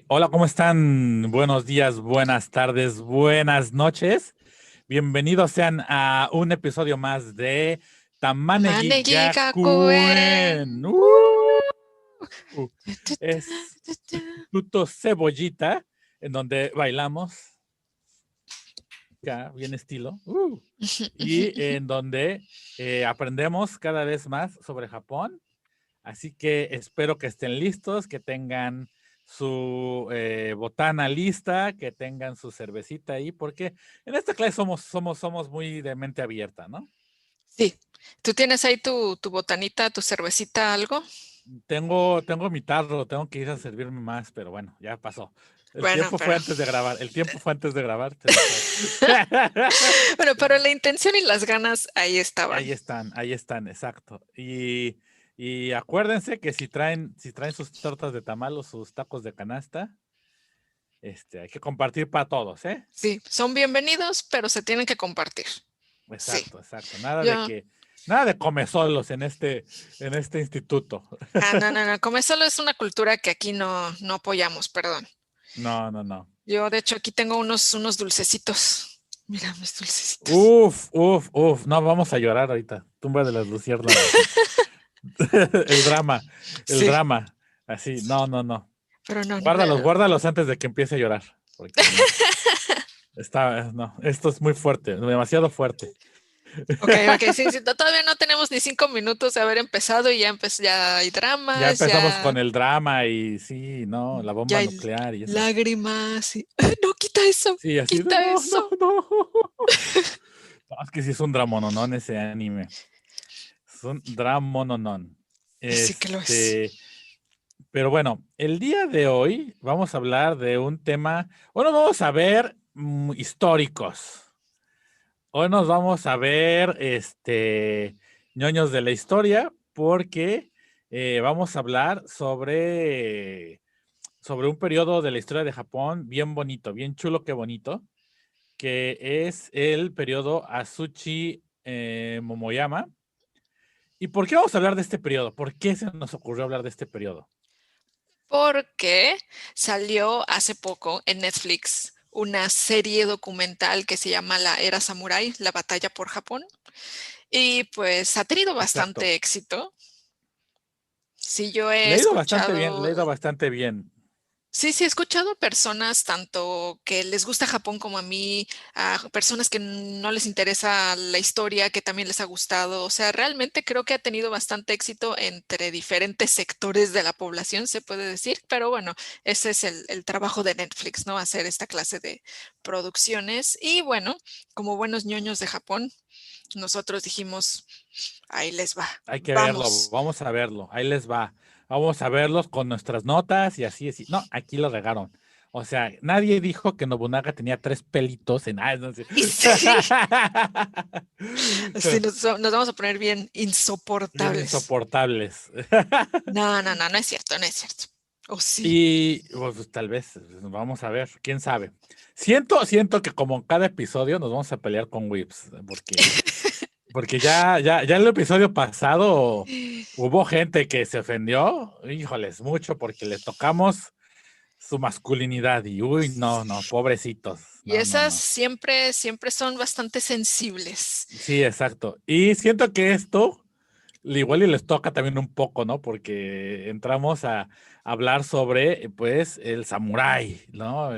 Hola, ¿cómo están? Buenos días, buenas tardes, buenas noches. Bienvenidos sean a un episodio más de Tamanegi Manegi Gakuen. Gakuen. Es Instituto Cebollita, en donde bailamos, acá, bien estilo, y en donde aprendemos cada vez más sobre Japón. Así que espero que estén listos, que tengan su botana lista, que tengan su cervecita ahí, porque en esta clase somos muy de mente abierta, ¿no? Sí, ¿tú tienes ahí tu botanita, tu cervecita, algo? Tengo mi tarro, tengo que ir a servirme más, pero bueno, ya pasó. El Bueno, tiempo fue pero, antes de grabar, el tiempo fue antes de grabar, se me fue. bueno, pero la intención y las ganas ahí estaban. Ahí están, exacto. Y acuérdense que si traen sus tortas de tamal o sus tacos de canasta, hay que compartir para todos, ¿eh? Sí, son bienvenidos, pero se tienen que compartir. Sí, Exacto, exacto. Nada de come solos en este instituto. no, como solo es una cultura que aquí no apoyamos, perdón. No, no, no. Yo, de hecho, aquí tengo unos dulcecitos. Mira, mis dulcecitos. Uf, uf, uf. No, vamos a llorar ahorita. Tumba de las luciérnagas. El drama, el Sí, drama. Así, no, no, no. pero no, Guárdalos, guárdalos antes de que empiece a llorar. Porque no. No, esto es muy fuerte, demasiado fuerte. ok, sí, sí, todavía no tenemos ni 5 minutos de haber empezado y ya hay Ya dramas, empezamos con el drama y sí, no, la ya bomba hay nuclear y eso. lágrimas y no, Sí, así de quita no, no, eso. no. No, es que sí es un dramononón ese anime. Es un dramononón. Sí que lo es. Pero bueno, el día de hoy vamos a hablar de un tema, bueno, vamos a ver históricos. Hoy nos vamos a ver, ñoños de la historia, porque vamos a hablar sobre un periodo de la historia de Japón bien bonito, bien chulo que bonito, que es el periodo Asuchi Momoyama. ¿Y por qué vamos a hablar de este periodo? ¿Por qué se nos ocurrió hablar de este periodo? Porque salió hace poco en Netflix una serie documental que se llama La Era Samurai, la batalla por Japón. Y pues ha tenido Exacto. bastante éxito. Sí, yo he Leído bastante bien, escuchado. leído bastante bien. Sí, sí, he escuchado personas tanto que les gusta Japón como a mí, a personas que no les interesa la historia, que también les ha gustado. O sea, realmente creo que ha tenido bastante éxito entre diferentes sectores de la población, se puede decir. Pero bueno, ese es el trabajo de Netflix, ¿no? Hacer esta clase de producciones. Y bueno, como buenos ñoños de Japón, nosotros dijimos, ahí les va, Hay que verlo, vamos. vamos a verlo, ahí les va. Vamos a verlos con nuestras notas y así, así. No, aquí lo regaron. O sea, nadie dijo que Nobunaga tenía tres pelitos en... Ah, no sé. Y sí, sí, nos vamos a poner bien Bien insoportables. insoportables. No es cierto, no es cierto. Oh, sí. Y pues, tal vez, vamos a ver, quién sabe. Siento que como en cada episodio nos vamos a pelear con Whips, porque ya en el episodio pasado hubo gente que se ofendió, híjoles, mucho, porque les tocamos su masculinidad y uy, no, no, pobrecitos, Y no, no, esas no. siempre son bastante sensibles. Sí, exacto. Y siento que esto igual y les toca también un poco, ¿no? Porque entramos a hablar sobre, pues, el samurái, ¿no?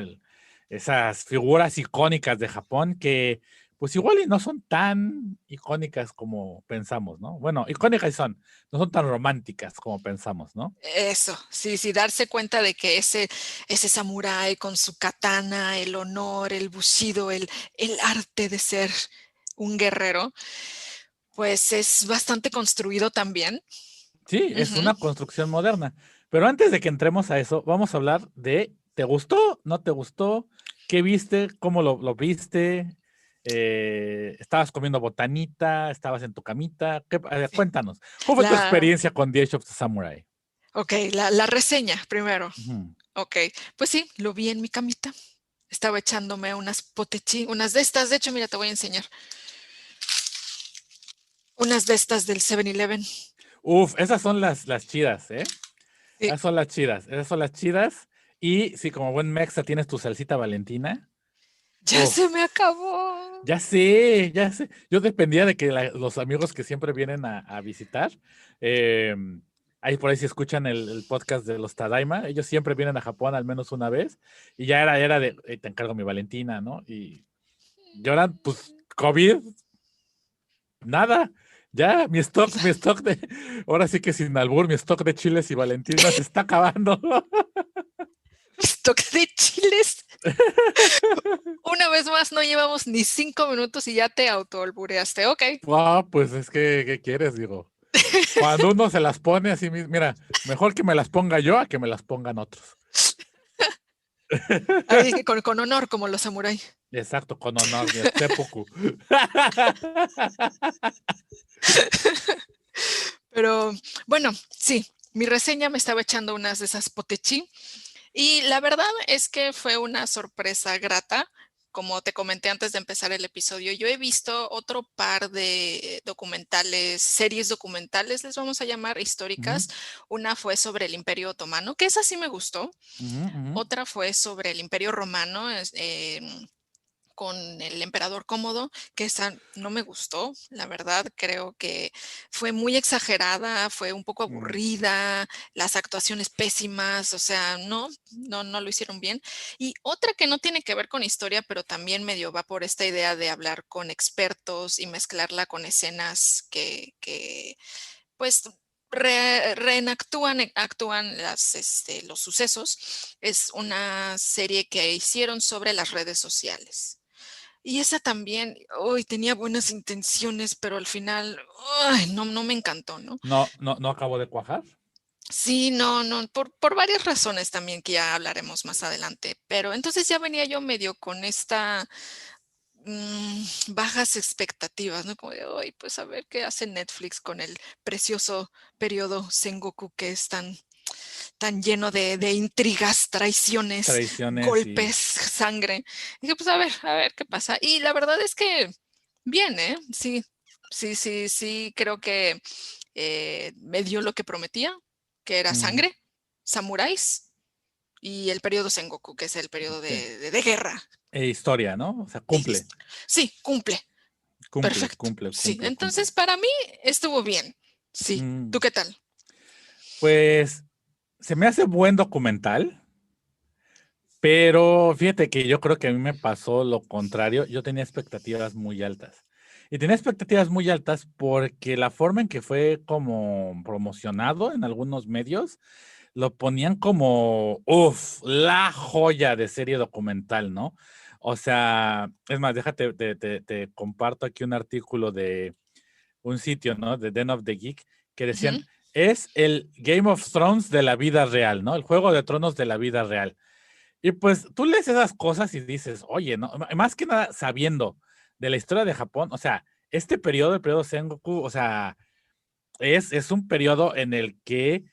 Esas figuras icónicas de Japón que, pues, igual y no son tan icónicas como pensamos, ¿no? Bueno, icónicas sí son, no son tan románticas como pensamos, ¿no? Eso, sí, sí, darse cuenta de que ese samurái con su katana, el honor, el bushido, el arte de ser un guerrero, pues es bastante construido también. Sí, es Ujú. una construcción moderna. Pero antes de que entremos a eso, vamos a hablar de, ¿te gustó? ¿No te gustó? ¿Qué viste? ¿Cómo lo viste? ¿Estabas comiendo botanita? ¿Estabas en tu camita? Sí. Cuéntanos. ¿Cómo fue tu La, experiencia con The Age of the Samurai? ok, la reseña primero. Ujú. Ok, pues sí, lo vi en mi camita. Estaba echándome unas potechi, unas de estas, de hecho, mira, te voy a enseñar. Unas de estas del 7-Eleven. Uf, esas son las chidas, ¿eh? Sí, Esas son las chidas, esas son las chidas. Y si como buen mexa tienes tu salsita Valentina, Ya se uf, me acabó. ya sé, ya sé. Yo dependía de que los amigos que siempre vienen a visitar, eh, ahí por ahí si escuchan el podcast de los Tadaima, ellos siempre vienen a Japón al menos una vez, y ya era de, te encargo mi Valentina, ¿no? Y ahora, pues, COVID, nada. Ya, mi stock de, ahora sí que sin albur, mi stock de chiles y Valentinas se está acabando. Stock de chiles. Una vez más, no llevamos ni 5 minutos y ya te autoalbureaste. Ok. Ah, pues es que, ¿qué quieres? Digo, cuando uno se las pone así, mira, mejor que me las ponga yo a que me las pongan otros. Ahí dije, con honor, como los samuráis. Exacto, con honor, mi seppuku. Pero bueno, sí, mi reseña me estaba echando unas de esas potechi. Y la verdad es que fue una sorpresa grata. Como te comenté antes de empezar el episodio, yo he visto otro par de documentales, series documentales, les vamos a llamar Ujú, históricas. Una fue sobre el Imperio Otomano, que esa sí me gustó. ujú, ujú. Otra fue sobre el Imperio Romano, con el emperador Cómodo, que esa no me gustó, la verdad, creo que fue muy exagerada, fue un poco Mm, aburrida, las actuaciones pésimas, o sea, no lo hicieron bien. Y otra que no tiene que ver con historia, pero también medio va por esta idea de hablar con expertos y mezclarla con escenas que pues reenactúan actúan los sucesos. Es una serie que hicieron sobre las redes sociales. Y esa también, hoy tenía buenas intenciones, pero al final, ay, no me encantó, ¿no? no, no, no acabo de cuajar. Sí, no, por varias razones también que ya hablaremos más adelante. Pero entonces ya venía yo medio con esta bajas expectativas, ¿no? Como de, hoy, pues a ver qué hace Netflix con el precioso periodo Sengoku que es tan lleno de intrigas, traiciones, Tradiciones golpes, y sangre. Dije, pues a ver qué pasa. Y la verdad es que bien, ¿eh? Sí, creo que me dio lo que prometía, que era mm, sangre, samuráis y el periodo Sengoku, que es el periodo sí. de guerra. Historia, ¿no? O sea, cumple, Sí, cumple. cumple, Perfecto. cumple, Sí, cumple, entonces cumple. para mí estuvo bien. Sí. ¿Tú Mm, qué tal? pues se me hace buen documental, pero fíjate que yo creo que a mí me pasó lo contrario. Yo tenía expectativas muy altas. Y tenía expectativas muy altas porque la forma en que fue como promocionado en algunos medios, lo ponían como, uff, la joya de serie documental, ¿no? O sea, es más, déjate, te comparto aquí un artículo de un sitio, ¿no? De Den of the Geek, que Ujú. decían, es el Game of Thrones de la vida real, ¿no? El Juego de Tronos de la vida real. Y pues tú lees esas cosas y dices, oye, ¿no? Más que nada sabiendo de la historia de Japón, o sea, este periodo, el periodo Sengoku, o sea, es un periodo en el que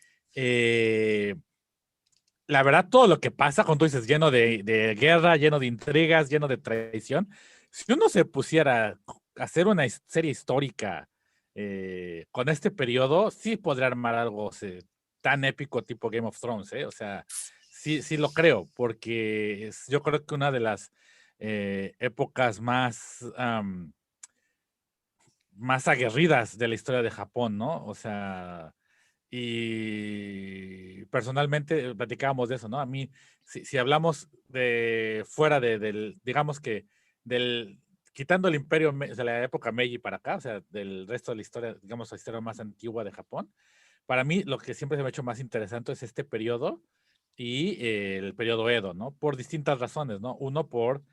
la verdad, todo lo que pasa, cuando tú dices, lleno de guerra, lleno de intrigas, lleno de traición, si uno se pusiera a hacer una serie histórica con este periodo, sí podría armar algo tan épico tipo Game of Thrones, ¿eh? O sea, sí lo creo, porque yo creo que una de las épocas más aguerridas de la historia de Japón, ¿no? O sea, y personalmente platicábamos de eso, ¿no? A mí, si hablamos de fuera digamos que del, quitando el imperio, o sea, la época Meiji para acá, o sea, del resto de la historia, digamos, la historia más antigua de Japón, para mí lo que siempre se me ha hecho más interesante es este periodo y el periodo Edo, ¿no? Por distintas razones, ¿no? Uno por,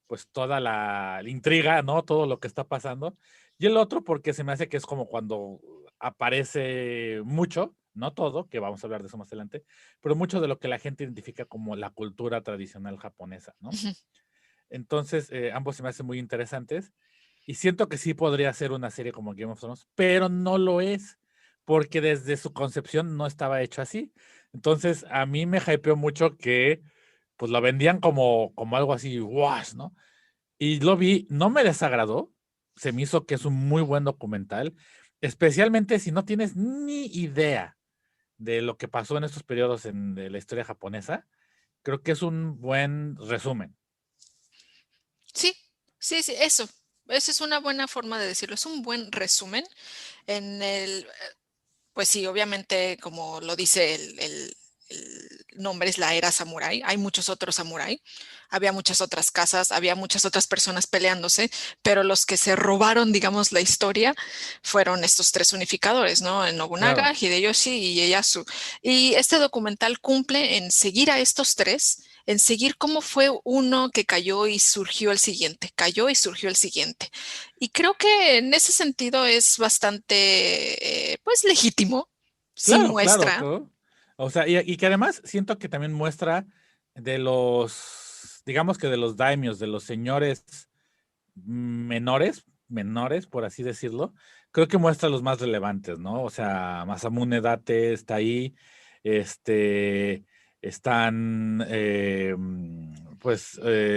pues, toda la intriga, ¿no? Todo lo que está pasando. Y el otro porque se me hace que es como cuando aparece mucho, no todo, que vamos a hablar de eso más adelante, pero mucho de lo que la gente identifica como la cultura tradicional japonesa, ¿no? Ujú. Entonces, ambos se me hacen muy interesantes y siento que sí podría ser una serie como Game of Thrones, pero no lo es, porque desde su concepción no estaba hecho así. Entonces, a mí me hypeó mucho que pues lo vendían como algo así, wash, ¿no? Y lo vi, no me desagradó, se me hizo que es un muy buen documental, especialmente si no tienes ni idea de lo que pasó en estos periodos de la historia japonesa. creo que es un buen resumen. Sí, sí, sí, eso. Esa es una buena forma de decirlo. Es un buen resumen. En el, pues sí, obviamente, como lo dice el nombre, es la era samurái. Hay muchos otros samurái. Había muchas otras casas, había muchas otras personas peleándose, pero los que se robaron, digamos, la historia fueron estos tres unificadores, ¿no? Nobunaga, Claro, Hideyoshi y Ieyasu. Y este documental cumple en seguir a estos tres, en seguir cómo fue uno que cayó y surgió el siguiente, cayó y surgió el siguiente. Y creo que en ese sentido es bastante, pues, legítimo. Sí claro, claro, muestra. claro. O sea, y que además siento que también muestra de los, digamos que de los daimios, de los señores menores, por así decirlo, creo que muestra los más relevantes, ¿no? O sea, Masamune Date está ahí, este, están,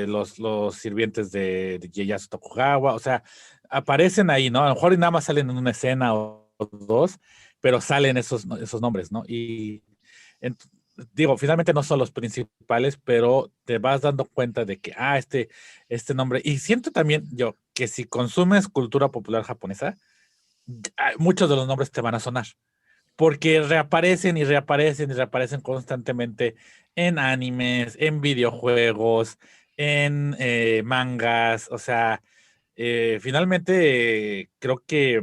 los sirvientes de Ieyasu Tokugawa, o sea, aparecen ahí, ¿no? A lo mejor y nada más salen en una escena o dos, pero salen esos nombres, ¿no? Y ent- digo, finalmente no son los principales, pero te vas dando cuenta de que, este nombre, y siento también yo que si consumes cultura popular japonesa, muchos de los nombres te van a sonar, porque reaparecen y reaparecen y reaparecen constantemente en animes, en videojuegos, en mangas, o sea, finalmente creo que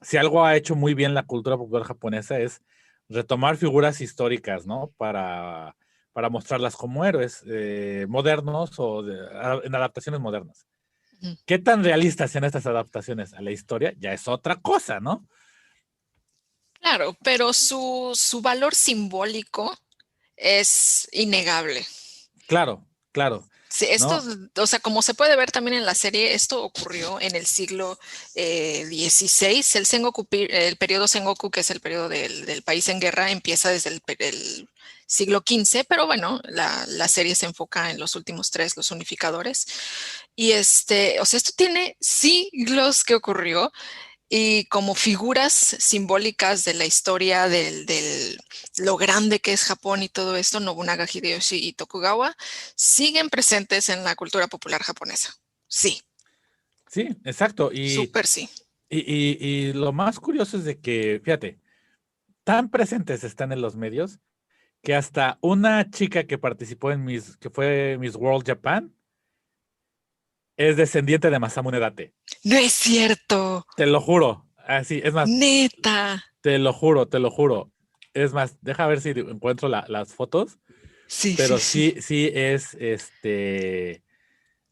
si algo ha hecho muy bien la cultura popular japonesa es retomar figuras históricas, ¿no? Para mostrarlas como héroes modernos o en adaptaciones modernas. Ujú. ¿Qué tan realistas sean estas adaptaciones a la historia? Ya es otra cosa, ¿no? Claro, pero su valor simbólico es innegable. Claro, claro, Sí, esto, ¿no? o sea, como se puede ver también en la serie, esto ocurrió en el siglo XVI. El Sengoku, el periodo Sengoku, que es el periodo del país en guerra, empieza desde el siglo XV, pero bueno, la serie se enfoca en los últimos tres, los unificadores. Y o sea, esto tiene siglos que ocurrió. Y como figuras simbólicas de la historia lo grande que es Japón y todo esto, Nobunaga, Hideyoshi y Tokugawa siguen presentes en la cultura popular japonesa. Sí, Sí, exacto. súper sí. Y lo más curioso es de que, fíjate, tan presentes están en los medios que hasta una chica que participó que fue Miss World Japan, es descendiente de Masamune Date. No es cierto, Te lo juro. Así, es más, neta. te lo juro, te lo juro. Es más, deja ver si encuentro las fotos, Sí, sí, pero sí. sí, sí es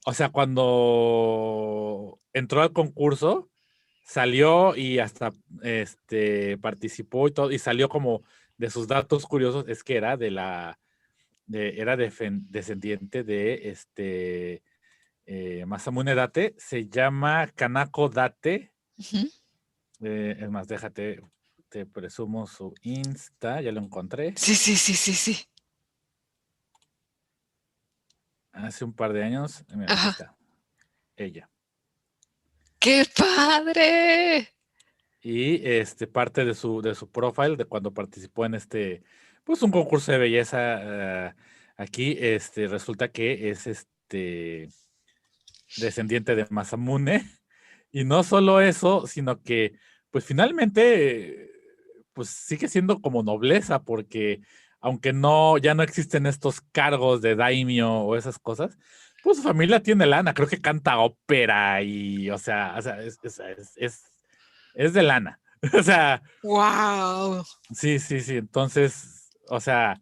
o sea, cuando entró al concurso, salió y hasta participó y todo, y salió como de sus datos curiosos, es que era era descendiente de Masamune Date, se llama Kanako Date. Ujú. Es más, te presumo su Insta, ya lo encontré. Sí, sí, sí, sí, sí. Hace un par de años, mira, aquí Ajá. está, ella. ¡Qué padre! Y parte de su profile de cuando participó en pues un concurso de belleza aquí, resulta que es descendiente de Masamune. Y no solo eso, sino que, pues finalmente, pues sigue siendo como nobleza, porque aunque ya no existen estos cargos de daimyo o esas cosas, pues su familia tiene lana, creo que canta ópera y, o sea, es de lana. O sea, ¡Wow! sí, sí, sí. Entonces, o sea,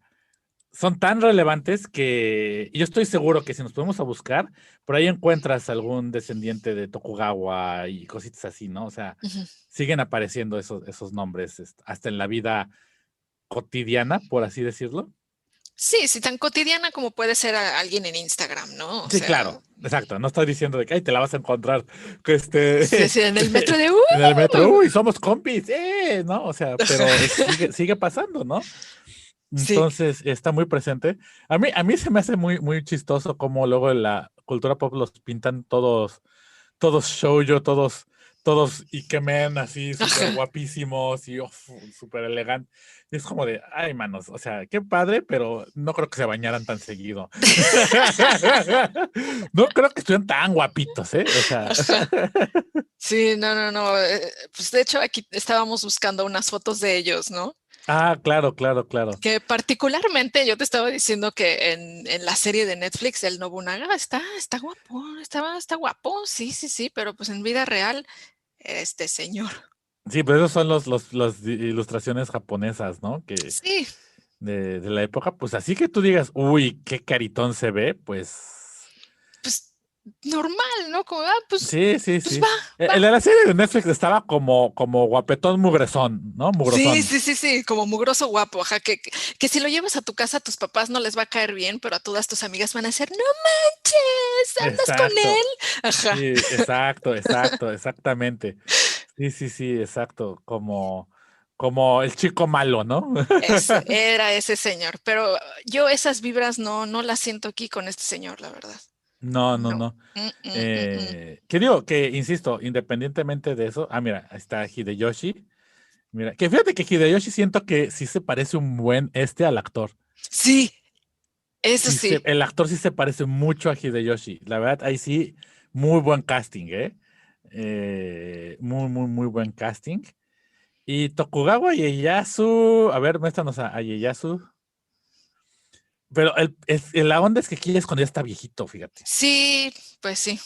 son tan relevantes que yo estoy seguro que si nos ponemos a buscar, por ahí encuentras algún descendiente de Tokugawa y cositas así, ¿no? O sea, siguen apareciendo esos nombres hasta en la vida cotidiana, por así decirlo. Sí, sí, tan cotidiana como puede ser alguien en Instagram, ¿no? O Sí, sea, claro, exacto. No estoy diciendo de que ay, te la vas a encontrar que sí, sí, en el metro de en el metro, ¡uh! uy, somos compis, ¿no? O sea, pero sigue pasando, ¿no? Sí, Entonces está muy presente. A mí se me hace muy, muy chistoso cómo luego en la cultura pop los pintan todos shoujo, todos ikemen, así, súper Ajá. guapísimos y súper elegantes. Y es como de, ay, manos, o sea, qué padre, pero no creo que se bañaran tan seguido. No creo que estuvieran tan guapitos, ¿eh? O sea, Ajá. Sí, no, no, no. Pues de hecho aquí estábamos buscando unas fotos de ellos, ¿no? claro, claro, claro. Que particularmente yo te estaba diciendo que en la serie de Netflix el Nobunaga está guapo, está guapo, sí, sí, sí, pero pues en vida real, este señor. Sí, pero esos son las ilustraciones japonesas, ¿no? Que Sí, de la época, pues así que tú digas, uy, qué caritón se ve, pues pues normal, ¿no? Como, sí, sí, pues sí. va. El de la serie de Netflix estaba como guapetón mugrosón, ¿no? Sí, Mugrosón. sí, sí, sí, como mugroso guapo, ajá, que si lo llevas a tu casa, a tus papás no les va a caer bien, pero a todas tus amigas van a decir, no manches, andas con Exacto. él. Ajá, Sí, exacto, exacto, exactamente. Sí, sí, sí, exacto. Como el chico malo, ¿no? era ese señor, pero yo esas vibras no las siento aquí con este señor, la verdad. No, no, No. no. Mm, mm, mm, mm. Que digo, que insisto, independientemente de eso, mira, ahí está Hideyoshi. Mira, que fíjate que Hideyoshi siento que sí se parece un buen al actor. Sí, eso Sí sí. el actor sí se parece mucho a Hideyoshi. La verdad, ahí sí, muy buen casting, ¿eh? Muy, muy, muy buen casting. Y Tokugawa Ieyasu, a ver, muéstranos a Ieyasu. Pero la onda es que aquí es cuando ya está viejito, fíjate. Sí, pues sí.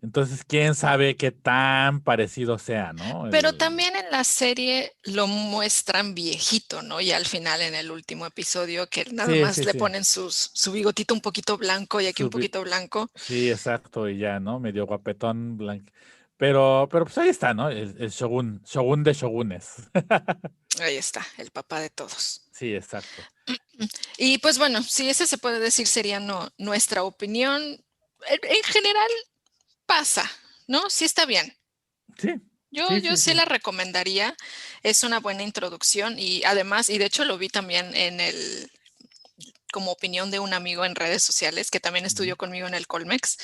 Entonces, quién sabe qué tan parecido sea, ¿no? Pero también en la serie lo muestran viejito, ¿no? Y al final, en el último episodio, que nada Sí, más sí, le sí. ponen su bigotito un poquito blanco y aquí un Su vi- poquito blanco. Sí, exacto, y ya, ¿no? Medio guapetón blanco. Pero pues ahí está, ¿no? El Shogun de Shogunes. Ahí está, el papá de todos. Sí, exacto. Y pues bueno, sí, ese se puede decir sería nuestra opinión. En general pasa, ¿no? Sí está bien. Sí, Yo, sí, yo sí, sí sí. la recomendaría. Es una buena introducción y además, y de hecho lo vi también como opinión de un amigo en redes sociales que también Ujú. estudió conmigo en el Colmex.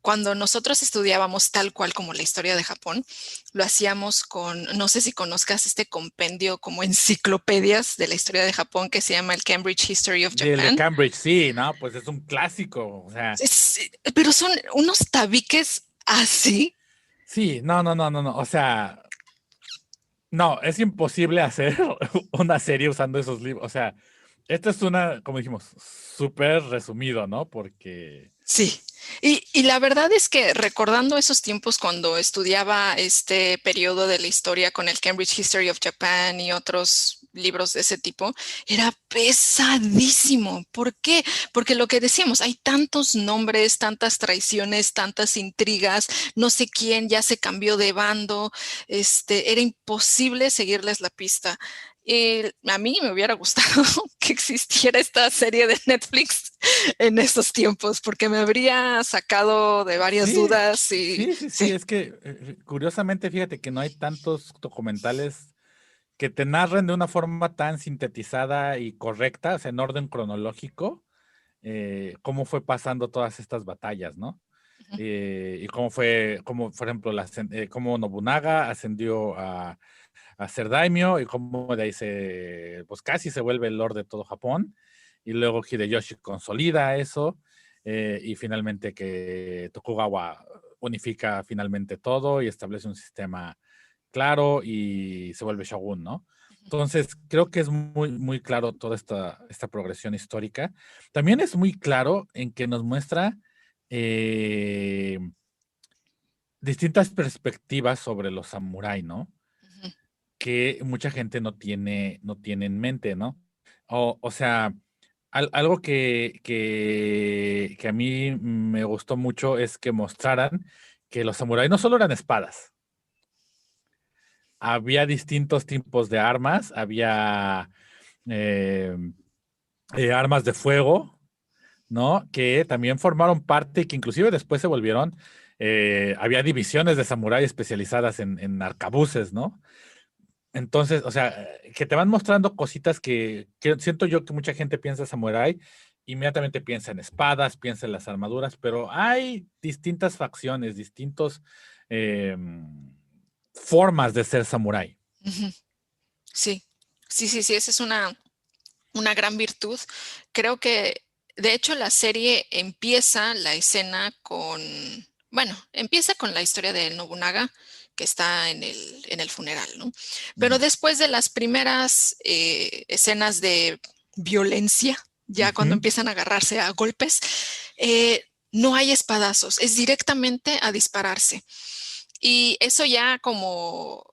Cuando nosotros estudiábamos tal cual como la historia de Japón, lo hacíamos con, no sé si conozcas este compendio como enciclopedias de la historia de Japón que se llama el Cambridge History of Del de Japan. Cambridge, sí, ¿no? Pues es un clásico. O sea, Pero son unos tabiques así. sí, no, no, no, no, no. O sea, no, es imposible hacer una serie usando esos libros. O sea, esta es una, como dijimos, súper resumido, ¿no? Porque Sí, y la verdad es que recordando esos tiempos cuando estudiaba este periodo de la historia con el Cambridge History of Japan y otros libros de ese tipo, era pesadísimo. ¿Por qué? Porque lo que decíamos, hay tantos nombres, tantas traiciones, tantas intrigas, no sé quién ya se cambió de bando, era imposible seguirles la pista. Y a mí me hubiera gustado que existiera esta serie de Netflix en estos tiempos, porque me habría sacado de varias sí, dudas y sí, sí, sí. sí, Es que curiosamente, fíjate que no hay tantos documentales que te narren de una forma tan sintetizada y correcta, o sea, en orden cronológico, cómo fue pasando todas estas batallas, ¿no? Y cómo fue, como por ejemplo, cómo Nobunaga ascendió a ser daimyo y cómo de ahí pues casi se vuelve el lord de todo Japón. Y luego Hideyoshi consolida eso. Y finalmente que Tokugawa unifica finalmente todo y establece un sistema claro y se vuelve shogun, ¿no? Entonces, creo que es muy, muy claro toda esta progresión histórica. También es muy claro en que nos muestra eh, distintas perspectivas sobre los samuráis, ¿no? ujú, Que mucha gente no tiene en mente, ¿no? O sea, algo que a mí me gustó mucho es que mostraran que los samuráis no solo eran espadas, había distintos tipos de armas, había eh, armas de fuego, ¿no? Que también formaron parte y que inclusive después se volvieron, había divisiones de samurái especializadas en arcabuces, ¿no? Entonces, o sea, que te van mostrando cositas que siento yo que mucha gente piensa samurái, inmediatamente piensa en espadas, piensa en las armaduras, pero hay distintas facciones, distintos eh, formas de ser samurái. Ujú. Sí, sí, esa es una gran virtud. Creo que, de hecho, la serie empieza la escena con, bueno, empieza con la historia de Nobunaga, que está en el funeral, ¿no? Pero Ujú. después de las primeras escenas de violencia, ya cuando Ujú. empiezan a agarrarse a golpes, no hay espadazos, es directamente a dispararse. Y eso ya como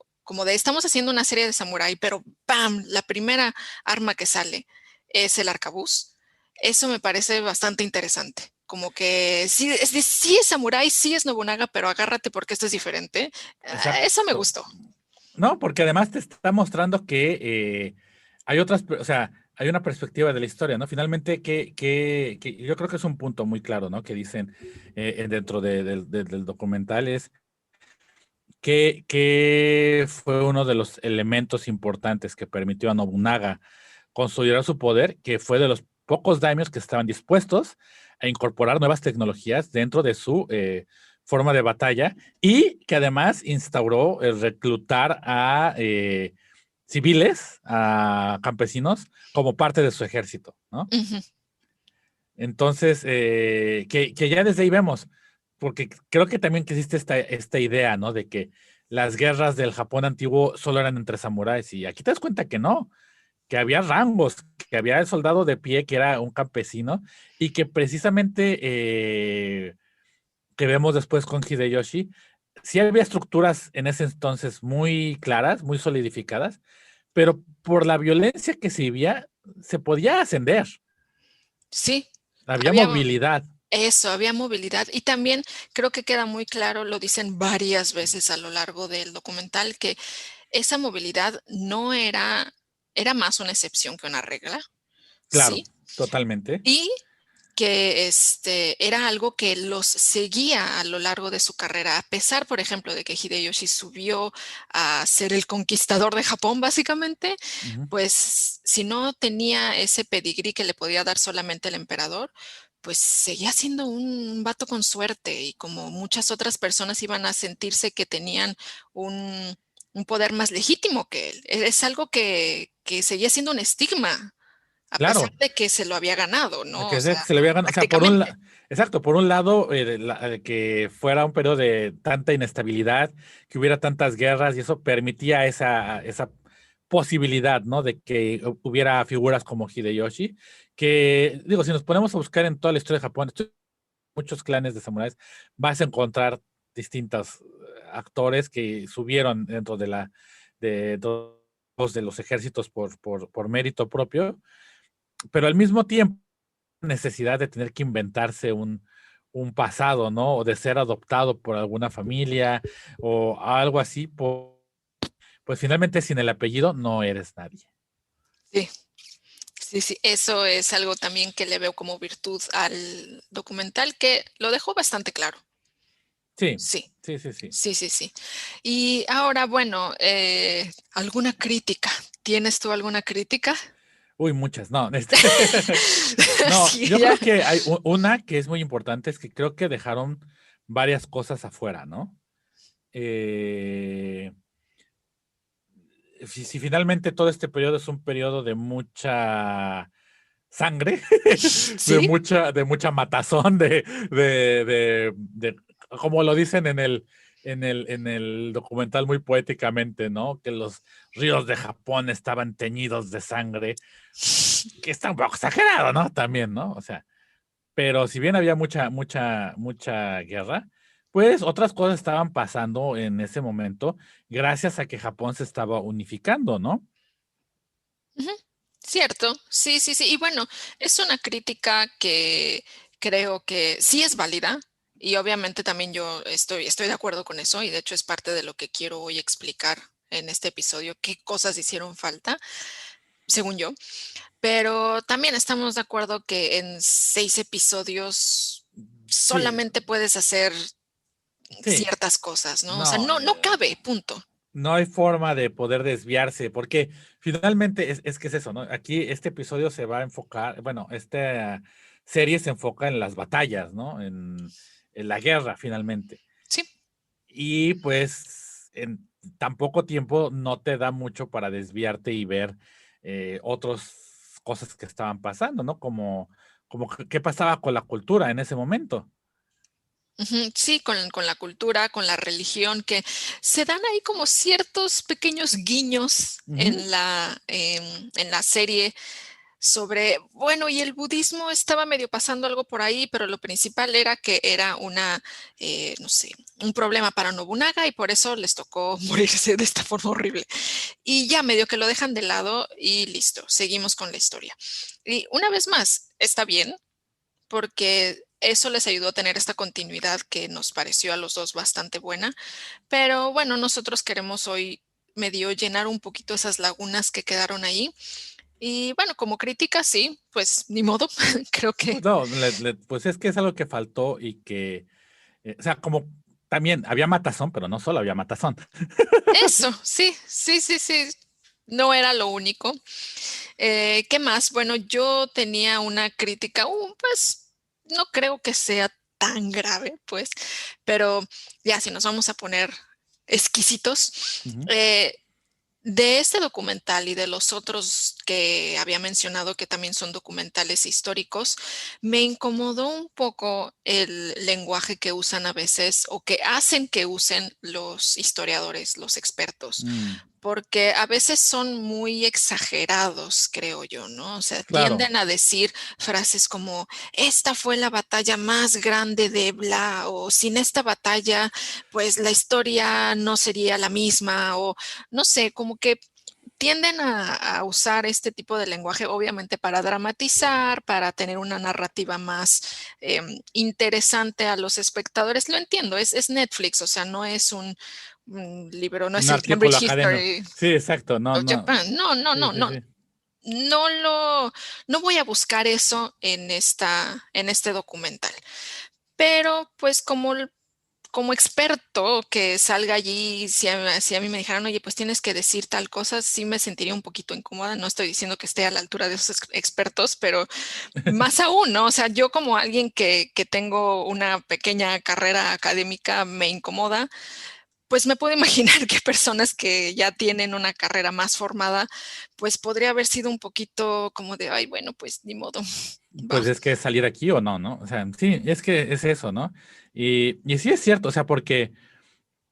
de estamos haciendo una serie de samurái, pero ¡pam! La primera arma que sale es el arcabuz. Eso me parece bastante interesante. Como que sí es samurái, sí es Nobunaga, pero agárrate porque esto es diferente. Eso me Exacto. gustó. No, porque además te está mostrando que hay otras, o sea, hay una perspectiva de la historia, ¿no? Finalmente, que yo creo que es un punto muy claro, ¿no? Que dicen dentro del documental es que fue uno de los elementos importantes que permitió a Nobunaga consolidar su poder, que fue de los pocos daimios que estaban dispuestos a incorporar nuevas tecnologías dentro de su forma de batalla y que además instauró el reclutar a civiles, a campesinos, como parte de su ejército, ¿no? Ujú. Entonces, que ya desde ahí vemos, porque creo que también que existe esta idea, ¿no? De que las guerras del Japón antiguo solo eran entre samuráis, y aquí te das cuenta que no, que había rangos, que había el soldado de pie que era un campesino, y que precisamente que vemos después con Hideyoshi, sí había estructuras en ese entonces muy claras, muy solidificadas, pero por la violencia que se vivía, se podía ascender, Sí, había había movilidad. eso, había movilidad. Y también creo que queda muy claro, lo dicen varias veces a lo largo del documental, que esa movilidad no era, era más una excepción que una regla, Claro, ¿sí? totalmente. Y que era algo que los seguía a lo largo de su carrera, a pesar, por ejemplo, de que Hideyoshi subió a ser el conquistador de Japón, básicamente, Ujú. pues si no tenía ese pedigrí que le podía dar solamente el emperador, pues seguía siendo un vato con suerte y como muchas otras personas iban a sentirse que tenían un poder más legítimo que él. Es algo que seguía siendo un estigma a pesar Claro, de que se lo había ganado, ¿no? O que sea, se le había ganado, o sea, prácticamente. exacto, por un lado, que fuera un periodo de tanta inestabilidad, que hubiera tantas guerras, y eso permitía esa posibilidad, ¿no? De que hubiera figuras como Hideyoshi, que, digo, si nos ponemos a buscar en toda la historia de Japón, muchos clanes de samuráis, vas a encontrar distintos actores que subieron dentro de todos de los ejércitos por mérito propio, pero al mismo tiempo necesidad de tener que inventarse un pasado, ¿no? O de ser adoptado por alguna familia o algo así, pues finalmente sin el apellido no eres nadie. Sí, sí, eso es algo también que le veo como virtud al documental, que lo dejó bastante claro. Sí, Sí, sí. sí. Y ahora, bueno, ¿alguna crítica? ¿Tienes tú alguna crítica? Uy, muchas, no. No, Sí, yo ya. creo que hay una que es muy importante, es que creo que dejaron varias cosas afuera, ¿no? Eh, si finalmente todo este periodo es un periodo de mucha sangre, Sí. de mucha matazón, como lo dicen en el documental muy poéticamente, ¿no? Que los ríos de Japón estaban teñidos de sangre, que está un poco exagerado, ¿no? También, ¿no? O sea, pero si bien había mucha guerra, pues otras cosas estaban pasando en ese momento gracias a que Japón se estaba unificando, ¿no? Ujú. Cierto, sí. Y bueno, es una crítica que creo que sí es válida y obviamente también yo estoy de acuerdo con eso y de hecho es parte de lo que quiero hoy explicar en este episodio, qué cosas hicieron falta, según yo, pero también estamos de acuerdo que en 6 episodios Sí, solamente puedes hacer sí, ciertas cosas, ¿no? O sea, no, no cabe, punto. no hay forma de poder desviarse, porque finalmente es que es eso, ¿no? Aquí este episodio se va a enfocar, bueno, esta serie se enfoca en las batallas, ¿no? En la guerra, finalmente. Sí. y pues en tan poco tiempo no te da mucho para desviarte y ver otras cosas que estaban pasando, ¿no? Como qué pasaba con la cultura en ese momento. Ujú, sí, con la cultura, con la religión, que se dan ahí como ciertos pequeños guiños Ujú. en la serie sobre, bueno, y el budismo estaba medio pasando algo por ahí, pero lo principal era que era no sé, un problema para Nobunaga y por eso les tocó morirse de esta forma horrible. Y ya medio que lo dejan de lado y listo, seguimos con la historia. Y una vez más, está bien porque eso les ayudó a tener esta continuidad que nos pareció a los dos bastante buena. Pero bueno, nosotros queremos hoy medio llenar un poquito esas lagunas que quedaron ahí. Y bueno, como crítica, sí, pues ni modo, creo que No, pues es que es algo que faltó y que, o sea, como también había matazón, pero no solo había matazón. eso, sí, sí, sí, sí, no era lo único. ¿Qué más? Bueno, yo tenía una crítica, pues no creo que sea tan grave, pues, pero ya si nos vamos a poner exquisitos, Ujú. de este documental y de los otros que había mencionado que también son documentales históricos, me incomodó un poco el lenguaje que usan a veces o que hacen que usen los historiadores, los expertos, Mm, porque a veces son muy exagerados, creo yo, ¿no? O sea, claro. tienden a decir frases como, esta fue la batalla más grande de bla, o sin esta batalla, pues la historia no sería la misma, o no sé, como que tienden a usar este tipo de lenguaje, obviamente para dramatizar, para tener una narrativa más interesante a los espectadores. Lo entiendo, es Netflix, o sea, no es un libro, no es Un el artículo Cambridge académico. History Sí, exacto. No, of no. Japan. No, no, Sí, no, sí, no. sí. No lo, no voy a buscar eso en este documental. Pero pues como experto que salga allí, si a mí me dijeran, oye, pues tienes que decir tal cosa, sí me sentiría un poquito incómoda. No estoy diciendo que esté a la altura de esos expertos, pero más aún, ¿no? O sea, yo como alguien que tengo una pequeña carrera académica me incomoda, pues me puedo imaginar que personas que ya tienen una carrera más formada, pues podría haber sido un poquito como de, ay, bueno, pues ni modo, va. Pues es que salir aquí o no, ¿no? O sea, sí, es que es eso, ¿no? Y sí es cierto, o sea, porque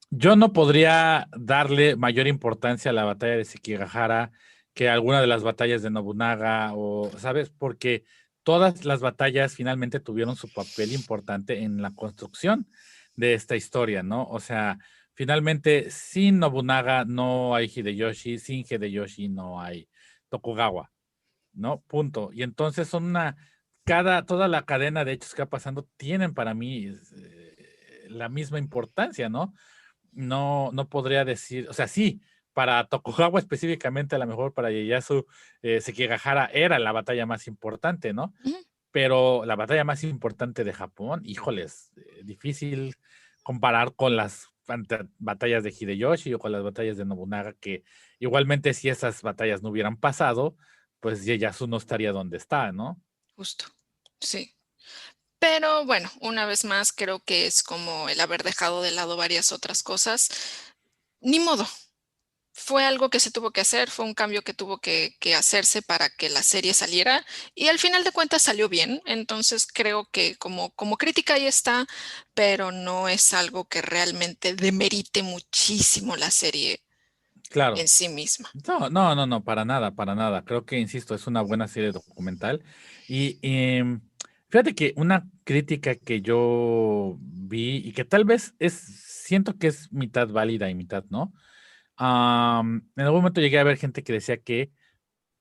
yo no podría darle mayor importancia a la batalla de Sekigahara que a alguna de las batallas de Nobunaga o, ¿sabes? Porque todas las batallas finalmente tuvieron su papel importante en la construcción de esta historia, ¿no? O sea, finalmente sin Nobunaga no hay Hideyoshi, sin Hideyoshi no hay Tokugawa, ¿no? Punto. Y entonces son toda la cadena de hechos que va pasando tienen para mí la misma importancia, ¿no? No podría decir, o sea, sí, para Tokugawa específicamente, a lo mejor para Ieyasu Sekigahara era la batalla más importante, ¿no? Ujú. Pero la batalla más importante de Japón, híjoles, difícil comparar con las batallas de Hideyoshi o con las batallas de Nobunaga, que igualmente si esas batallas no hubieran pasado, pues Ieyasu no estaría donde está, ¿no? Justo, sí. Pero bueno, una vez más, creo que es como el haber dejado de lado varias otras cosas. Ni modo, fue algo que se tuvo que hacer, fue un cambio que tuvo que hacerse para que la serie saliera y al final de cuentas salió bien. Entonces creo que como crítica ahí está, pero no es algo que realmente demerite muchísimo la serie en Claro. sí misma. No, no, no, no, para nada, para nada. Creo que, insisto, es una buena serie documental. Y fíjate que una crítica que yo vi y que tal vez siento que es mitad válida y mitad, ¿no? En algún momento llegué a ver gente que decía que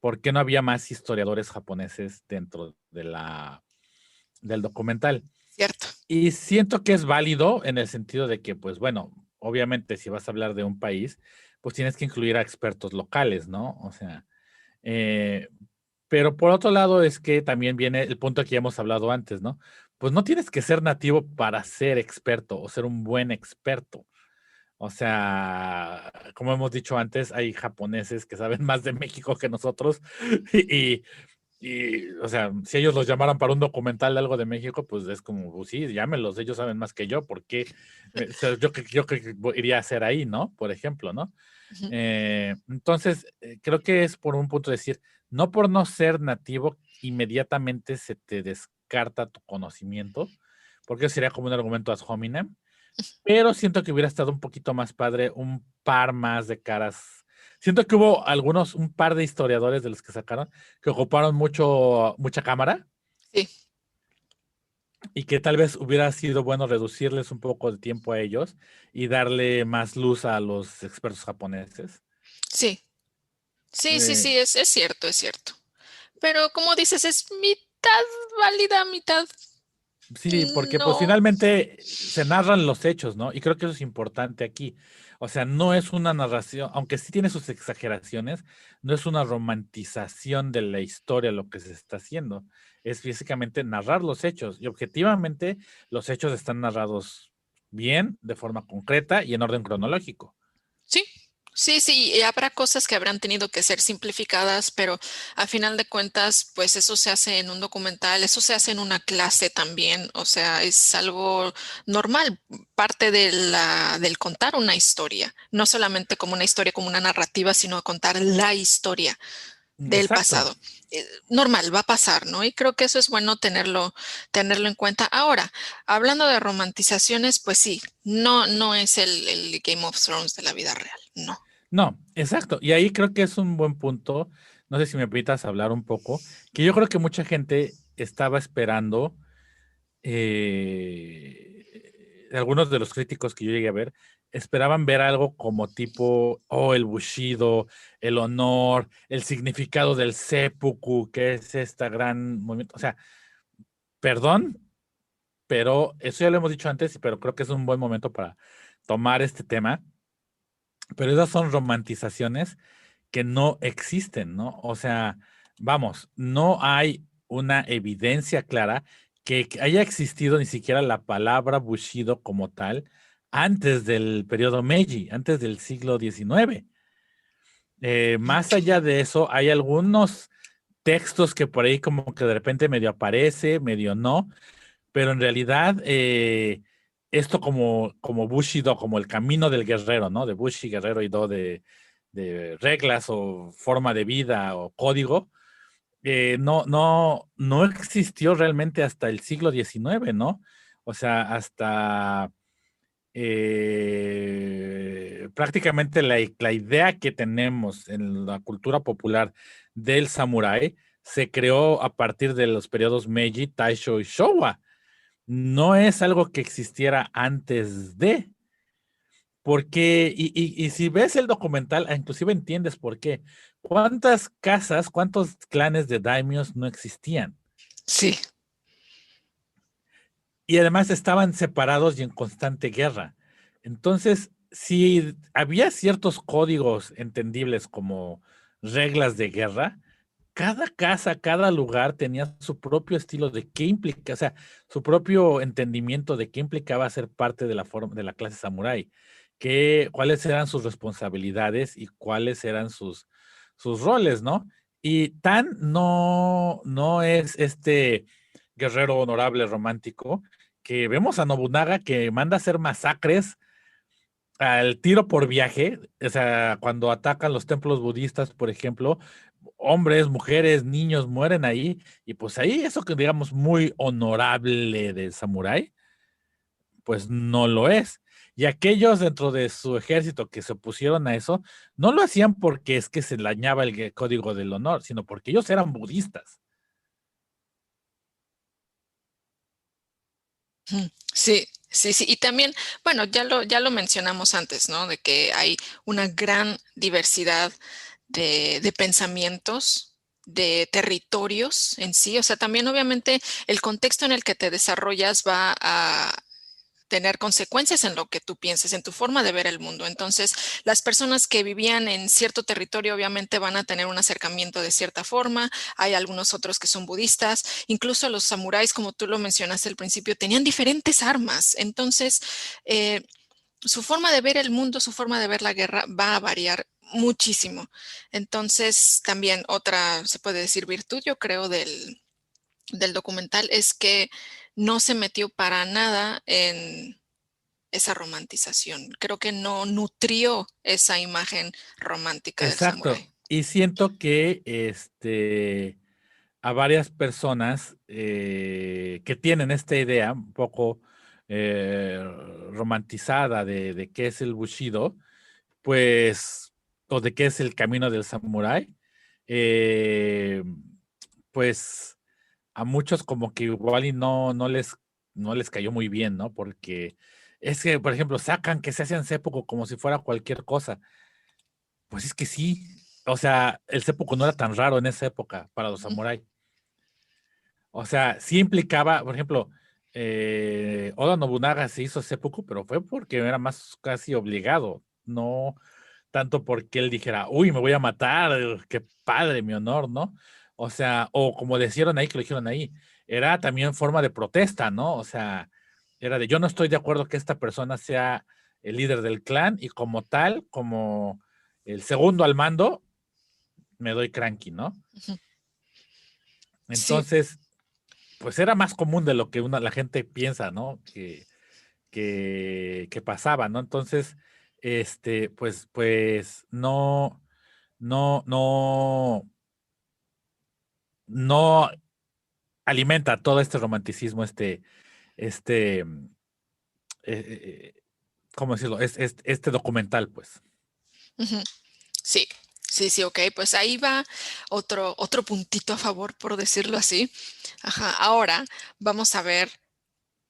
por qué no había más historiadores japoneses dentro del documental. ¿Cierto? Y siento que es válido en el sentido de que, pues bueno, obviamente si vas a hablar de un país, pues tienes que incluir a expertos locales, ¿no? O sea, eh, pero por otro lado es que también viene el punto que ya hemos hablado antes, ¿no? Pues no tienes que ser nativo para ser experto o ser un buen experto. O sea, como hemos dicho antes, hay japoneses que saben más de México que nosotros y, Y, o sea, si ellos los llamaran para un documental de algo de México, pues es como, pues sí, llámenlos, ellos saben más que yo, ¿por qué? O sea, yo que iría a hacer ahí, ¿no? Por ejemplo, ¿no? Ujú. Entonces, creo que es por un punto de decir, no por no ser nativo, inmediatamente se te descarta tu conocimiento, porque sería como un argumento ad hominem, pero siento que hubiera estado un poquito más padre, un par más de caras. Siento que hubo algunos, un par de historiadores de los que sacaron, que ocuparon mucha cámara Sí, y que tal vez hubiera sido bueno reducirles un poco de tiempo a ellos y darle más luz a los expertos japoneses. sí, sí, sí, Eh, sí, es cierto, es cierto. Pero como dices, es mitad válida, mitad Sí, porque pues no. finalmente se narran los hechos, ¿no? Y creo que eso es importante aquí. O sea, no es una narración, aunque sí tiene sus exageraciones, no es una romantización de la historia lo que se está haciendo. Es físicamente narrar los hechos. Y objetivamente los hechos están narrados bien, de forma concreta y en orden cronológico. Sí, sí, sí, y habrá cosas que habrán tenido que ser simplificadas, pero a final de cuentas, pues eso se hace en un documental, eso se hace en una clase también, o sea, es algo normal, parte de del contar una historia, no solamente como una historia, como una narrativa, sino contar la historia del Exacto. pasado. Normal, va a pasar, ¿no? Y creo que eso es bueno tenerlo en cuenta. Ahora, hablando de romantizaciones, pues sí, no es el Game of Thrones de la vida real, no. No, exacto. Y ahí creo que es un buen punto. No sé si me permitas hablar un poco, que yo creo que mucha gente estaba esperando algunos de los críticos que yo llegué a ver esperaban ver algo como tipo, oh, el bushido, el honor, el significado del seppuku, que es esta gran movimiento. O sea, perdón, pero eso ya lo hemos dicho antes, pero creo que es un buen momento para tomar este tema. Pero esas son romantizaciones que no existen, ¿no? O sea, vamos, no hay una evidencia clara que haya existido ni siquiera la palabra Bushido como tal antes del periodo Meiji, antes del siglo XIX. Más allá de eso, hay algunos textos que por ahí como que de repente medio aparece, medio no, pero en realidad esto como Bushido, como el camino del guerrero, ¿no? De Bushi, guerrero y do de reglas o forma de vida o código, no existió realmente hasta el siglo XIX, ¿no? O sea, hasta prácticamente la idea que tenemos en la cultura popular del samurái se creó a partir de los periodos Meiji, Taisho y Showa. No es algo que existiera antes de, porque, y si ves el documental, inclusive entiendes por qué. ¿Cuántas casas, cuántos clanes de daimios no existían? Sí. Y además estaban separados y en constante guerra. Entonces, si había ciertos códigos entendibles como reglas de guerra, cada casa, cada lugar tenía su propio estilo de qué implica, o sea, su propio entendimiento de qué implicaba ser parte de la forma de la clase samurái, cuáles eran sus responsabilidades y cuáles eran sus roles, ¿no? Y Tan no es este guerrero honorable romántico que vemos a Nobunaga que manda a hacer masacres al tiro por viaje, o sea, cuando atacan los templos budistas, por ejemplo, hombres, mujeres, niños mueren ahí, y pues ahí eso que digamos muy honorable de samurái, pues no lo es. Y aquellos dentro de su ejército que se opusieron a eso, no lo hacían porque es que se dañaba el código del honor, sino porque ellos eran budistas. Ujú. Sí, sí, sí. Y también, bueno, ya lo mencionamos antes, ¿no? De que hay una gran diversidad de pensamientos, de territorios en sí. O sea, también obviamente el contexto en el que te desarrollas va a tener consecuencias en lo que tú pienses, en tu forma de ver el mundo. Entonces, las personas que vivían en cierto territorio obviamente van a tener un acercamiento de cierta forma. Hay algunos otros que son budistas. Incluso los samuráis, como tú lo mencionaste al principio, tenían diferentes armas. Entonces, su forma de ver el mundo, su forma de ver la guerra va a variar muchísimo. Entonces, también otra, se puede decir, virtud, yo creo, del documental es que no se metió para nada en esa romantización. Creo que no nutrió esa imagen romántica del Exacto. samurái. Y siento que a varias personas que tienen esta idea un poco eh, romantizada de qué es el Bushido, pues, o de qué es el camino del samurái, eh, pues a muchos como que igual y no les cayó muy bien, ¿no? Porque es que, por ejemplo, sacan que se hacen seppuku como si fuera cualquier cosa. Pues es que sí. O sea, el seppuku no era tan raro en esa época para los Ujú. samuráis. O sea, sí implicaba, por ejemplo, Oda Nobunaga se hizo seppuku, pero fue porque era más casi obligado, no tanto porque él dijera, uy, me voy a matar, qué padre, mi honor, ¿no? O sea, o como decían ahí, que lo dijeron ahí, era también forma de protesta, ¿no? O sea, era de yo no estoy de acuerdo que esta persona sea el líder del clan y como tal, como el segundo al mando, me doy cranky, ¿no? Ujú. Sí. Entonces, pues era más común de lo que la gente piensa, ¿no? Que pasaba, ¿no? Entonces, pues no, no, no alimenta todo este romanticismo, este, eh, ¿cómo decirlo? Este documental, pues. Ujú. Sí, sí, sí, ok, pues ahí va otro puntito a favor, por decirlo así. Ajá, ahora vamos a ver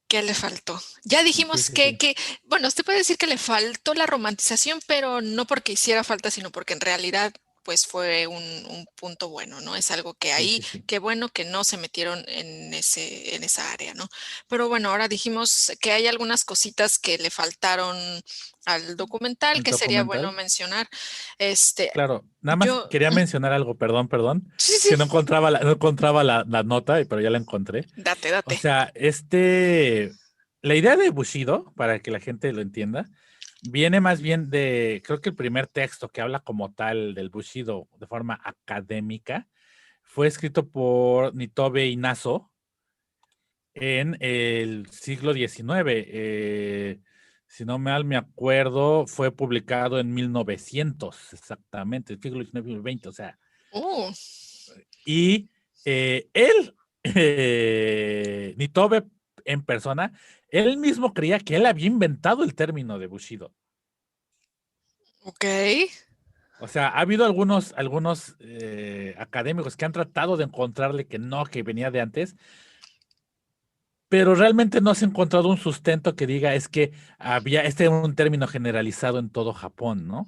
qué le faltó. Ya Sí, dijimos sí, sí. bueno, usted puede decir que le faltó la romantización, pero no porque hiciera falta, sino porque en realidad pues fue un punto bueno, ¿no? Es algo que Sí, ahí, sí, sí. qué bueno que no se metieron en esa área, ¿no? Pero bueno, ahora dijimos que hay algunas cositas que le faltaron al documental El que sería bueno documental. mencionar. Este, Claro, nada más yo, quería mencionar algo, perdón, sí, que sí, no encontraba la nota, pero ya la encontré. date, O date. sea, la idea de Bushido, para que la gente lo entienda, viene más bien creo que el primer texto que habla como tal del Bushido de forma académica fue escrito por Nitobe Inazo en el siglo XIX. Si no mal me acuerdo, fue publicado en 1900, exactamente, el siglo XIX, XX, o sea, Uh, y él, Nitobe en persona, él mismo creía que él había inventado el término de Bushido. ok. O sea, ha habido algunos académicos que han tratado de encontrarle que no, que venía de antes, pero realmente no se ha encontrado un sustento que diga es que este era un término generalizado en todo Japón, ¿no?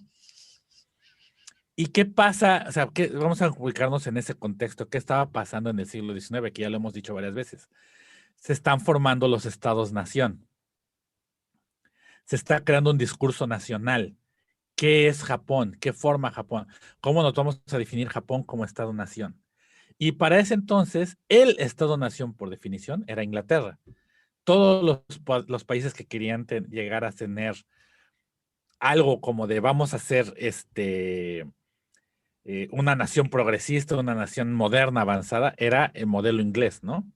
¿Y qué pasa? O sea, vamos a ubicarnos en ese contexto. ¿Qué estaba pasando en el siglo XIX? Que ya lo hemos dicho varias veces. Se están formando los estados-nación. Se está creando un discurso nacional. ¿Qué es Japón? ¿Qué forma Japón? ¿Cómo nos vamos a definir Japón como estado-nación? Y para ese entonces, el estado-nación, por definición, era Inglaterra. Todos los países que querían llegar a tener algo como de vamos a ser una nación progresista, una nación moderna, avanzada, era el modelo inglés, ¿no?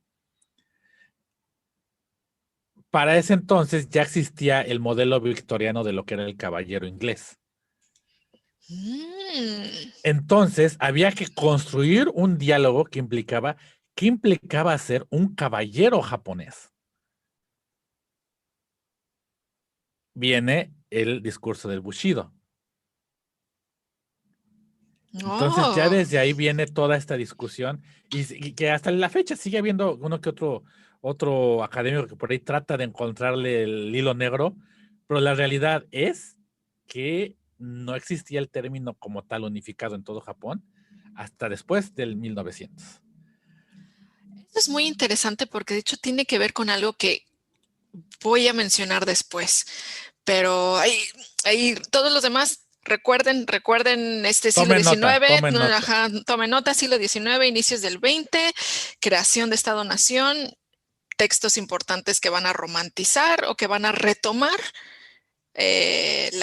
Para ese entonces ya existía el modelo victoriano de lo que era el caballero inglés. Mm, Entonces había que construir un diálogo ¿qué implicaba ser un caballero japonés? Viene el discurso del Bushido. Entonces ya oh. desde ahí viene toda esta discusión y que hasta la fecha sigue habiendo uno que otro académico que por ahí trata de encontrarle el hilo negro, pero la realidad es que no existía el término como tal unificado en todo Japón hasta después del 1900. Esto es muy interesante porque de hecho tiene que ver con algo que voy a mencionar después, pero ahí todos los demás recuerden este siglo XIX, Tomen no, nota. ajá, tomen nota, siglo XIX, inicios del XX, creación de Estado-Nación, textos importantes que van a romantizar o que van a retomar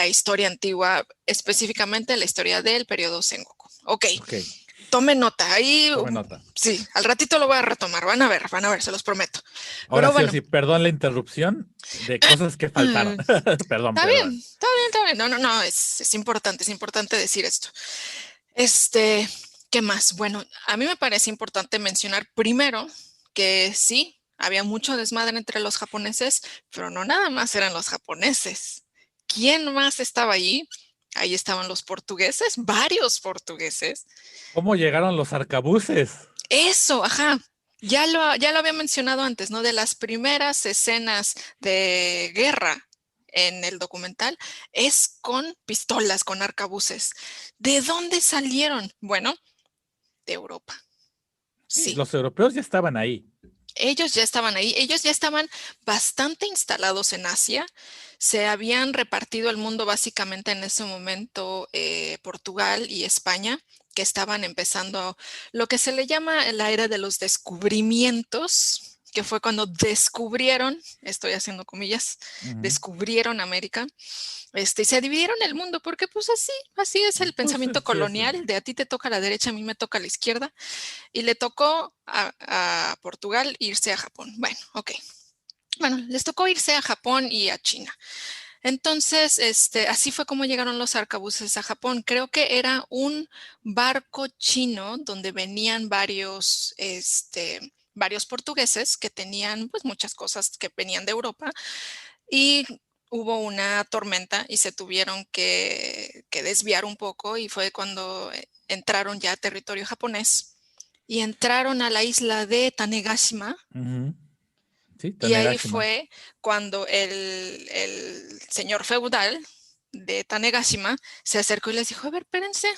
la historia antigua, específicamente la historia del periodo Sengoku. Ok, Ok, tome nota. Ahí, tome nota. sí, al ratito lo voy a retomar. Van a ver, se los prometo. Ahora Pero sí o bueno. sí, perdón la interrupción de cosas que faltaron. Perdón, Está bien, perdón. está bien, está bien. No, no, no, es importante decir esto. Este, ¿Qué más? Bueno, a mí me parece importante mencionar primero que sí, había mucho desmadre entre los japoneses, pero no nada más eran los japoneses. ¿Quién más estaba allí? Ahí estaban los portugueses, varios portugueses. ¿Cómo llegaron los arcabuces? Eso, ajá. Ya lo había mencionado antes, ¿no? De las primeras escenas de guerra en el documental es con pistolas, con arcabuces. ¿De dónde salieron? Bueno, de Europa. Sí, Sí, los europeos ya estaban ahí. ellos ya estaban ahí, ellos ya estaban bastante instalados en Asia, se habían repartido el mundo básicamente en ese momento Portugal y España, que estaban empezando lo que se le llama la era de los descubrimientos, que fue cuando descubrieron, estoy haciendo comillas, Ujú. descubrieron América. Y se dividieron el mundo porque pues así es el Pues pensamiento sí, es, colonial, de a ti te toca la derecha, a mí me toca la izquierda, y le tocó a Portugal irse a Japón. Bueno, ok. Bueno, les tocó irse a Japón y a China. Entonces, así fue como llegaron los arcabuces a Japón. Creo que era un barco chino donde venían varios portugueses que tenían pues muchas cosas que venían de Europa y hubo una tormenta y se tuvieron que desviar un poco y fue cuando entraron ya a territorio japonés y entraron a la isla de Tanegashima. ujú. Sí, Y ahí Tanegashima. fue cuando el señor feudal de Tanegashima se acercó y les dijo, a ver, espérense,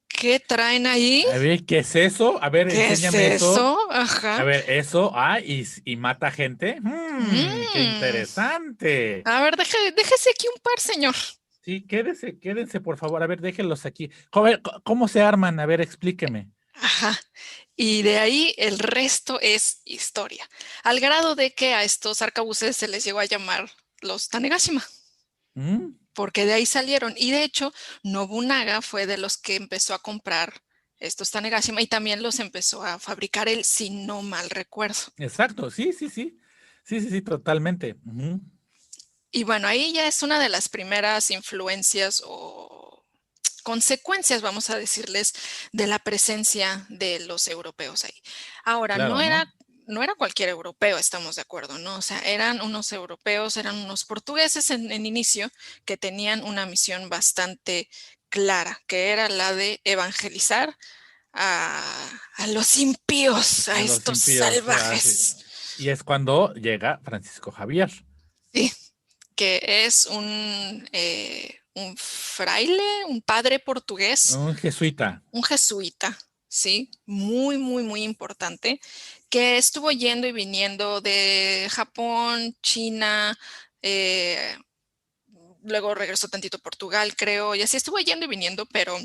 ¿qué traen ahí? A ver, ¿qué es eso? A ver, ¿Qué es enséñame eso. eso? A Ajá. ver, eso, y mata gente. Qué Mm. interesante. A ver, déjese aquí un par, señor. Sí, quédense, por favor. A ver, déjenlos aquí. Joven, ¿cómo se arman? A ver, explíqueme. Ajá. Y de ahí el resto es historia. Al grado de que a estos arcabuces se les llegó a llamar los Tanegashima, ¿Mm? porque de ahí salieron. Y de hecho, Nobunaga fue de los que empezó a comprar estos Tanegashima y también los empezó a fabricar él, si no mal recuerdo. Exacto, sí, sí, sí. Sí, sí, sí, totalmente. Ujú. Y bueno, ahí ya es una de las primeras influencias o consecuencias, vamos a decirles, de la presencia de los europeos ahí. Ahora, Claro, ¿no? no era cualquier europeo, estamos de acuerdo, ¿no? O sea, eran unos europeos, eran unos portugueses en inicio que tenían una misión bastante clara, que era la de evangelizar a los impíos, a A los estos impíos. Sí. salvajes. Y es cuando llega Francisco Javier. Sí, que es un fraile, un padre portugués, Un jesuita. un jesuita, ¿sí? Muy, muy, muy importante, que estuvo yendo y viniendo de Japón, China, eh, luego regresó tantito a Portugal, creo, y así estuvo yendo y viniendo, pero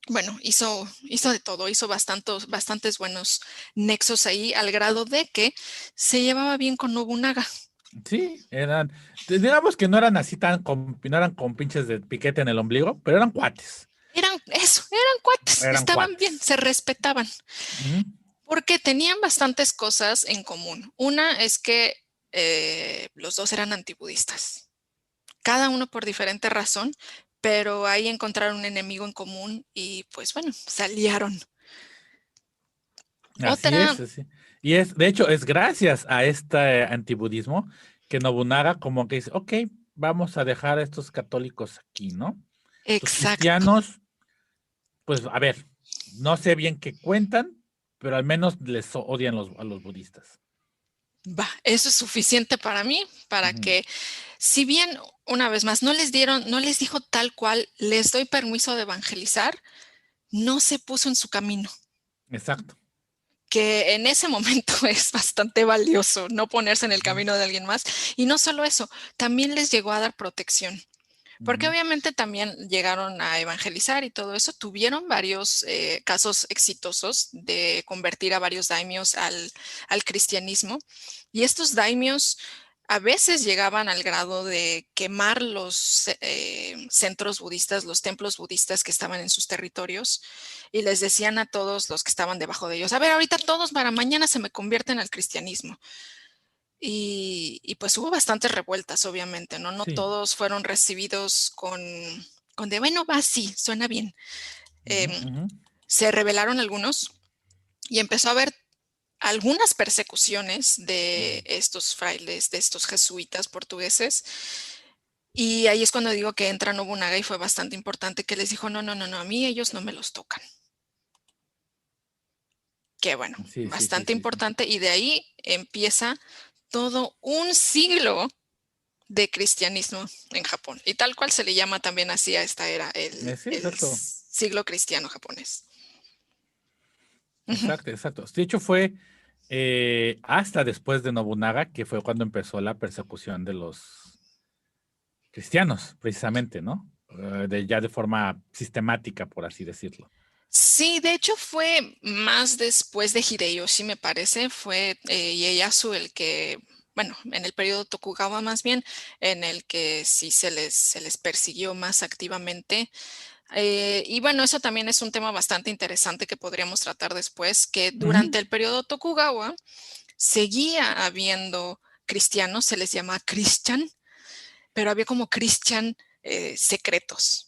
bueno, hizo de todo, hizo bastantes buenos nexos ahí, al grado de que se llevaba bien con Nobunaga. Sí, digamos que no eran así no eran con pinches de piquete en el ombligo, pero eran cuates. Eran cuates, Eran estaban bien, cuates. se respetaban. Ujú. Porque tenían bastantes cosas en común. Una es que los dos eran antibudistas, cada uno por diferente razón, pero ahí encontraron un enemigo en común y pues bueno, se aliaron. Así Otra, es, así. Y de hecho, es gracias a este antibudismo que Nobunaga como que dice, ok, vamos a dejar a estos católicos aquí, ¿no? Los exacto, cristianos, pues a ver, no sé bien qué cuentan, pero al menos les odian a los budistas. va, eso es suficiente para mí, para Ujú. que, si bien una vez más no les dijo tal cual, les doy permiso de evangelizar, no se puso en su camino. Exacto. Que en ese momento es bastante valioso no ponerse en el Ujú, camino de alguien más. Y no solo eso, también les llegó a dar protección, porque ujú. obviamente también llegaron a evangelizar y todo eso. Tuvieron varios casos exitosos de convertir a varios daimios al cristianismo. Y estos daimios A veces llegaban al grado de quemar los centros budistas, los templos budistas que estaban en sus territorios, y les decían a todos los que estaban debajo de ellos, a ver, ahorita todos para mañana se me convierten al cristianismo. Y pues hubo bastantes revueltas, obviamente, ¿no? No Sí. todos fueron recibidos con de, bueno, va, sí, suena bien. Ujú, ujú. Se rebelaron algunos y empezó a haber algunas persecuciones de estos frailes, de estos jesuitas portugueses. Y ahí es cuando digo que entra Nobunaga y fue bastante importante, que les dijo, no, no, no, no, a mí ellos no me los tocan. Que bueno, Sí, sí, sí, bastante sí, sí. importante. Y de ahí empieza todo un siglo de cristianismo en Japón. Y tal cual se le llama también así a esta era, Sí, el exacto. siglo cristiano japonés. Ujú. Exacto, exacto. De hecho, fue hasta después de Nobunaga que fue cuando empezó la persecución de los cristianos, precisamente, ¿no? Ya de forma sistemática, por así decirlo. Sí, de hecho fue más después de Hideyoshi, me parece, fue Ieyasu el que, bueno, en el periodo Tokugawa más bien, en el que sí se les persiguió más activamente. Y bueno, eso también es un tema bastante interesante que podríamos tratar después, que Ujú. durante el periodo Tokugawa seguía habiendo cristianos, se les llama Christian, pero había como Christian secretos.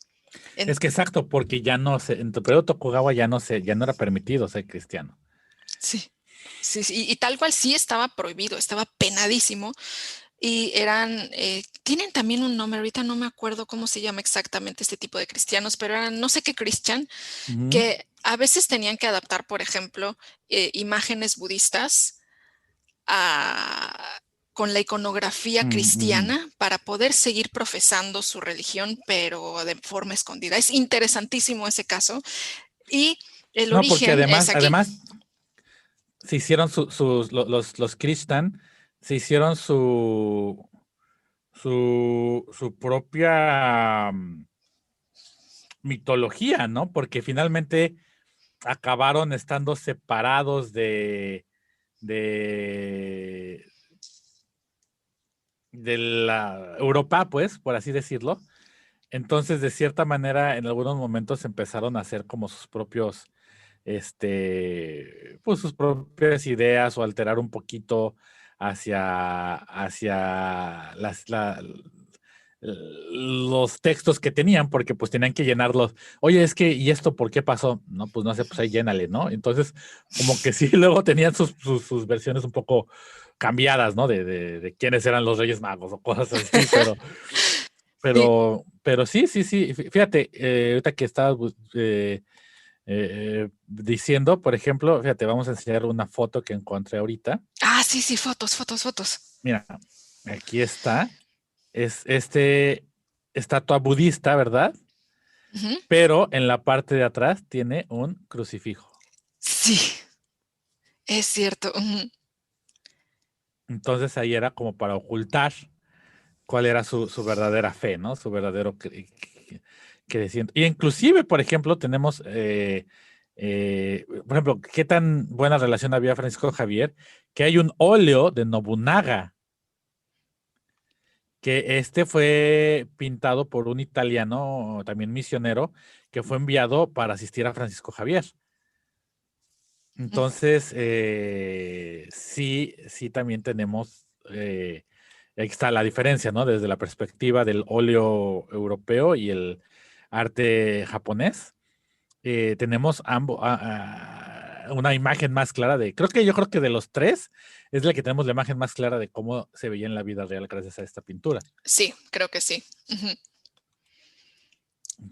En- Es que exacto, porque ya no se, en tu periodo Tokugawa ya no era permitido ser cristiano. sí, sí, sí, y tal cual sí estaba prohibido, estaba penadísimo. Y eran, tienen también un nombre, ahorita no me acuerdo cómo se llama exactamente este tipo de cristianos, pero eran no sé qué cristian, Ujú. que a veces tenían que adaptar, por ejemplo, imágenes budistas a- con la iconografía Ujú. cristiana para poder seguir profesando su religión, pero de forma escondida. Es interesantísimo ese caso. Y el No, porque origen es aquí. además se hicieron los Christian, se hicieron su propia mitología, ¿no? Porque finalmente acabaron estando separados de, de la Europa, pues, por así decirlo. Entonces, de cierta manera, en algunos momentos empezaron a hacer como sus propios, pues sus propias ideas o alterar un poquito hacia los textos que tenían, porque pues tenían que llenarlos. Oye, es que, ¿y esto por qué pasó? No, pues no sé, pues ahí llénale, ¿no? Entonces, como que sí, luego tenían sus versiones un poco cambiadas, ¿no? De quiénes eran los Reyes Magos o cosas así, Sí. pero sí, sí, sí. Fíjate, ahorita que estabas diciendo, por ejemplo, fíjate, vamos a enseñar una foto que encontré ahorita. Ah, sí, sí, fotos, fotos, fotos. Mira, aquí está. Es estatua budista, ¿verdad? Ujú. Pero en la parte de atrás tiene un crucifijo. Sí, es cierto. Ujú. Entonces ahí era como para ocultar cuál era su verdadera fe, ¿no? Su verdadero crecimiento. Y inclusive, por ejemplo, tenemos, por ejemplo, qué tan buena relación había Francisco Javier, que hay un óleo de Nobunaga, que este fue pintado por un italiano, también misionero, que fue enviado para asistir a Francisco Javier. Entonces, sí, sí también tenemos, ahí está la diferencia, ¿no? Desde la perspectiva del óleo europeo y el arte japonés, tenemos ambos, una imagen más clara yo creo que de los tres es la que tenemos la imagen más clara de cómo se veía en la vida real gracias a esta pintura. Sí, creo que sí. Ujú.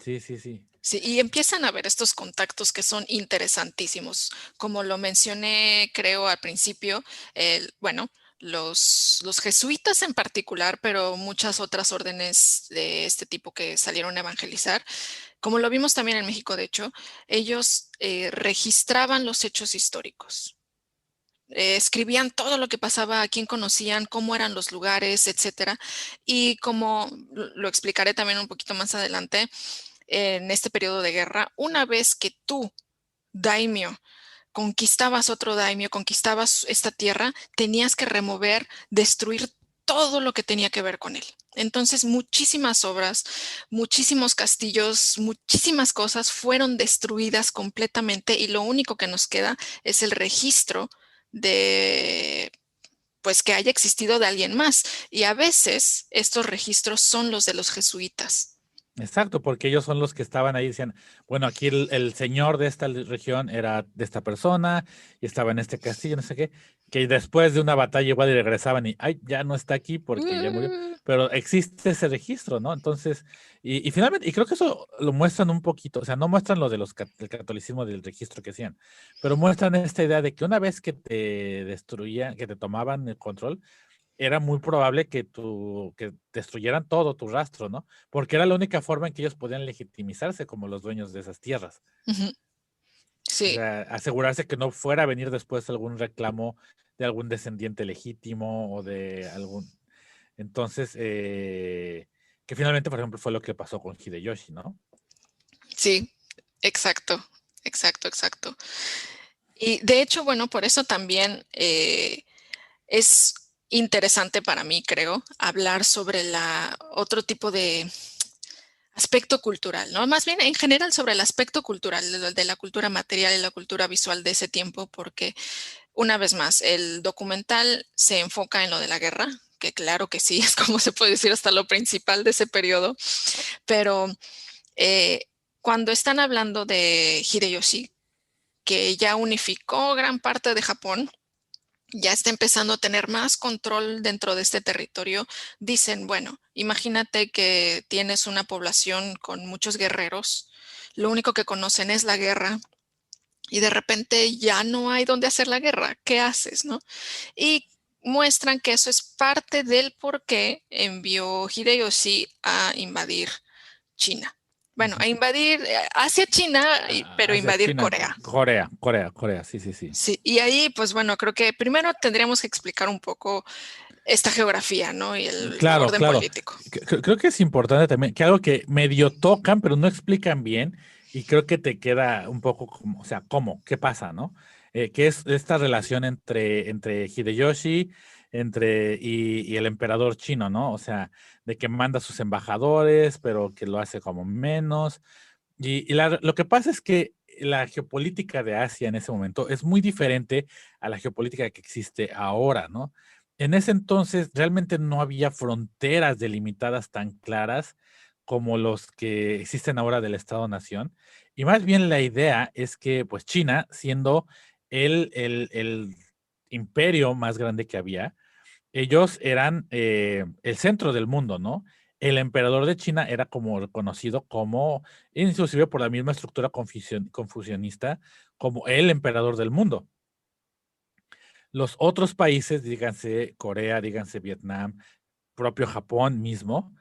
Sí, sí, sí. Sí, y empiezan a ver estos contactos que son interesantísimos. Como lo mencioné, creo, al principio, bueno, los jesuitas en particular, pero muchas otras órdenes de este tipo que salieron a evangelizar, como lo vimos también en México, de hecho, ellos registraban los hechos históricos. Escribían todo lo que pasaba, a quién conocían, cómo eran los lugares, etcétera. Y como lo explicaré también un poquito más adelante, en este periodo de guerra, una vez que tú, daimio, conquistabas otro daimio, conquistabas esta tierra, tenías que remover, destruir todo lo que tenía que ver con él. Entonces, muchísimas obras, muchísimos castillos, muchísimas cosas fueron destruidas completamente y lo único que nos queda es el registro de, pues, que haya existido de alguien más. Y a veces estos registros son los de los jesuitas. Exacto, porque ellos son los que estaban ahí, decían, bueno, aquí el señor de esta región era de esta persona y estaba en este castillo, no sé qué, que después de una batalla igual y regresaban y, ay, ya no está aquí porque ya murió, pero existe ese registro, ¿no? Entonces, y finalmente, y creo que eso lo muestran un poquito, o sea, no muestran lo de del catolicismo del registro que hacían, pero muestran esta idea de que una vez que te destruían, que te tomaban el control, era muy probable que destruyeran todo tu rastro, ¿no? Porque era la única forma en que ellos podían legitimizarse como los dueños de esas tierras. Ujú. O Sí, sea, asegurarse que no fuera a venir después algún reclamo de algún descendiente legítimo o de algún. Entonces, que finalmente, por ejemplo, fue lo que pasó con Hideyoshi, ¿no? sí, exacto, exacto, exacto. Y de hecho, bueno, por eso también es interesante para mí, creo, hablar sobre la otro tipo de aspecto cultural, ¿no? Más bien en general sobre el aspecto cultural de la cultura material y la cultura visual de ese tiempo, porque una vez más, el documental se enfoca en lo de la guerra, que claro que sí, es como se puede decir hasta lo principal de ese periodo, pero eh, cuando están hablando de Hideyoshi, que ya unificó gran parte de Japón, ya está empezando a tener más control dentro de este territorio, dicen, bueno, imagínate que tienes una población con muchos guerreros, lo único que conocen es la guerra y de repente ya no hay donde hacer la guerra, ¿qué haces, no? Y muestran que eso es parte del por qué envió Hideyoshi a invadir China. Bueno, Ujú. a invadir hacia China, pero Hacia invadir China, Corea. Corea, sí, sí, sí. Sí, y ahí, pues bueno, creo que primero tendríamos que explicar un poco esta geografía, ¿no? Y el Claro, orden claro. político. Creo que es importante también, que algo que medio tocan, pero no explican bien, y creo que te queda un poco como, o sea, ¿cómo? ¿Qué pasa, no? Que es esta relación entre Hideyoshi y el emperador chino, ¿no? O sea, de que manda a sus embajadores, pero que lo hace como menos. Lo que pasa es que la geopolítica de Asia en ese momento es muy diferente a la geopolítica que existe ahora, ¿no? En ese entonces realmente no había fronteras delimitadas tan claras como los que existen ahora del Estado-Nación. Y más bien la idea es que, pues China, siendo el imperio más grande que había, ellos eran el centro del mundo, ¿no? El emperador de China era como reconocido como, inclusive por la misma estructura confucionista, como el emperador del mundo. Los otros países, díganse Corea, díganse Vietnam, propio Japón mismo,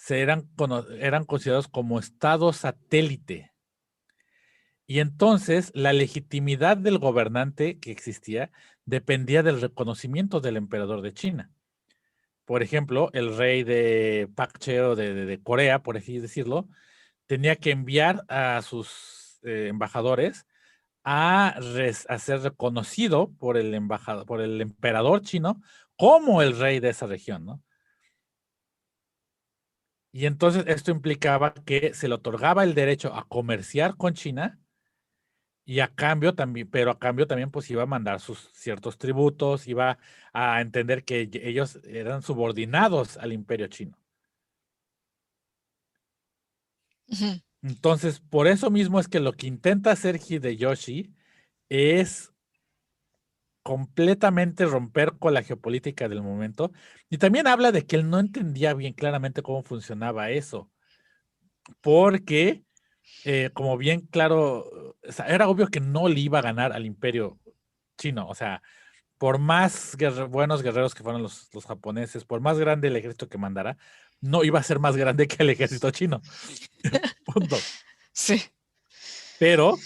eran considerados como estados satélite. Y entonces la legitimidad del gobernante que existía dependía del reconocimiento del emperador de China. Por ejemplo, el rey de Pak Cheo de Corea, por así decirlo, tenía que enviar a sus embajadores a ser reconocido por el embajador, por el emperador chino como el rey de esa región, ¿no? Y entonces esto implicaba que se le otorgaba el derecho a comerciar con China y a cambio también, pero a cambio también pues iba a mandar sus ciertos tributos, iba a entender que ellos eran subordinados al imperio chino. Ujú, Entonces, por eso mismo es que lo que intenta hacer Hideyoshi es completamente romper con la geopolítica del momento. Y también habla de que él no entendía bien claramente cómo funcionaba eso, porque, como bien claro, o sea, era obvio que no le iba a ganar al imperio chino. O sea, por más buenos guerreros que fueran los japoneses, por más grande el ejército que mandara, no iba a ser más grande que el ejército chino. Punto. sí. Pero